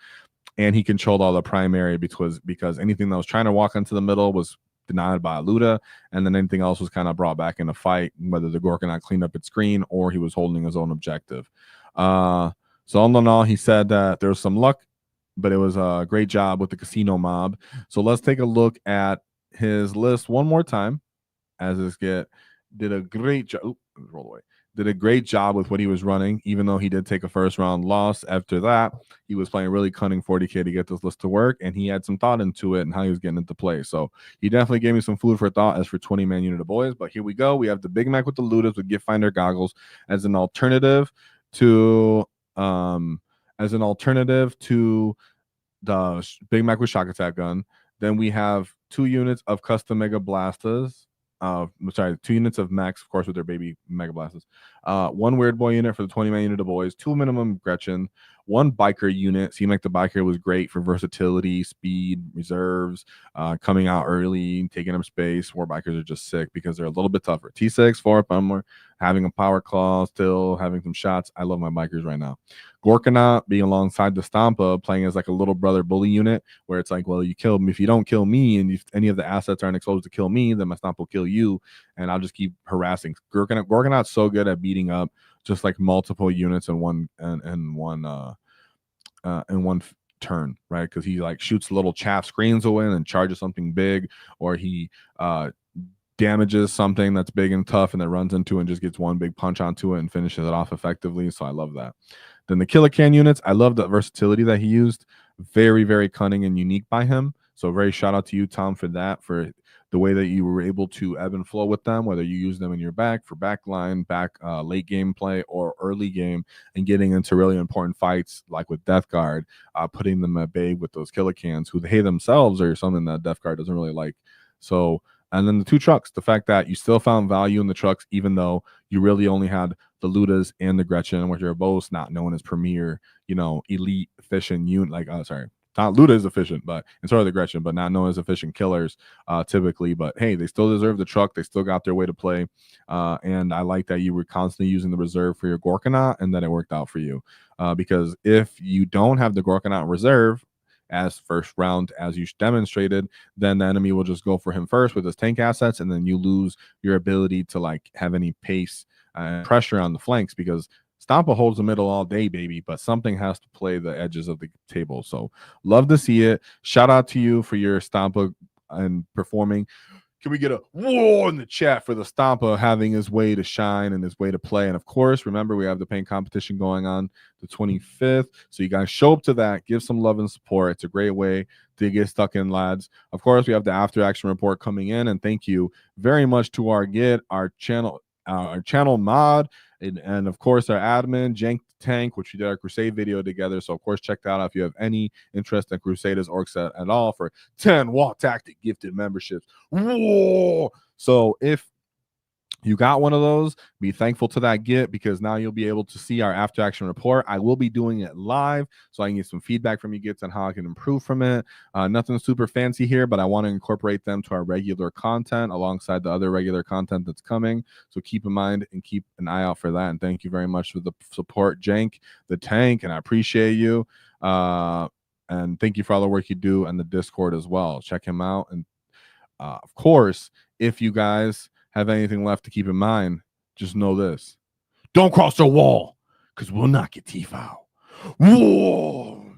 and he controlled all the primary, because anything that was trying to walk into the middle was denied by Aluda, and then anything else was kind of brought back in a fight, whether the Gorkanaut cleaned up its screen or he was holding his own objective. So all in all, he said that there was some luck, but it was a great job with the casino mob. So let's take a look at his list one more time, as this did a great job. Roll away. Did a great job with what he was running, even though he did take a first round loss. After that, he was playing really cunning 40K to get this list to work, and he had some thought into it and how he was getting it to play. So he definitely gave me some food for thought as for 20-man unit of boys. But here we go. We have the Big Mac with the looters with Gift Finder goggles as an alternative to the Big Mac with Shock Attack gun. Then we have 2 units of custom Mega Blasters. 2 units of mechs, of course, with their baby Mega Blasters. 1 Weird Boy unit for the 20-man unit of boys. 2 minimum Gretchen. one biker unit. Seemed like the biker was great for versatility, speed, reserves, coming out early, taking up space. War bikers are just sick because they're a little bit tougher. T6, 4 armor, having a power claw, still having some shots. I love my bikers right now. Gorkanaut being alongside the Stompa, playing as like a little brother bully unit, where it's like, well, you kill me. If you don't kill me and if any of the assets aren't exposed to kill me, then my Stompa will kill you, and I'll just keep harassing. Gorkanaut's so good at beating up just like multiple units in one turn, right? Because he like shoots little chaff screens away and charges something big, or he damages something that's big and tough and then runs into it and just gets one big punch onto it and finishes it off effectively. So I love that. Then the Kilocan units, I love the versatility that he used. Very, very cunning and unique by him. So very shout out to you, Tom, for that, for the way that you were able to ebb and flow with them, whether you use them in your back for backline, late game play, or early game, and getting into really important fights like with Death Guard, putting them at bay with those Killicans, who they themselves are something that Death Guard doesn't really like. So, and then the two trucks, the fact that you still found value in the trucks, even though you really only had the Ludas and the Gretchen, which are both not known as premier, elite efficient unit. Not Luda is efficient, but and so are the Gretchen, but not known as efficient killers typically. But hey, they still deserve the truck. They still got their way to play. And I like that you were constantly using the reserve for your Gorkanaut and that it worked out for you. Because if you don't have the Gorkanaut reserve as first round, as you demonstrated, then the enemy will just go for him first with his tank assets, and then you lose your ability to like have any pace and pressure on the flanks, because Stompa holds the middle all day, baby, but something has to play the edges of the table. So love to see it. Shout out to you for your Stompa and performing. Can we get a whoa in the chat for the Stompa having his way to shine and his way to play? And of course, remember, we have the paint competition going on the 25th. So you guys show up to that, give some love and support. It's a great way to get stuck in, lads. Of course, we have the after action report coming in. And thank you very much to our channel mod, and of course our admin Jank Tank, which we did our Crusade video together. So of course check that out if you have any interest in Crusaders Orcs at all, for 10 Wall Tactic gifted memberships. Whoa! So if you got one of those, be thankful to that gift, because now you'll be able to see our after action report. I will be doing it live, so I can get some feedback from you gifts on how I can improve from it. Nothing super fancy here, but I want to incorporate them to our regular content alongside the other regular content that's coming. So keep in mind and keep an eye out for that. And thank you very much for the support, Jank the Tank, and I appreciate you. And thank you for all the work you do in the Discord as well. Check him out. And of course, if you guys have anything left to keep in mind, just know this: don't cross the wall, because we'll knock your teeth out. Whoa!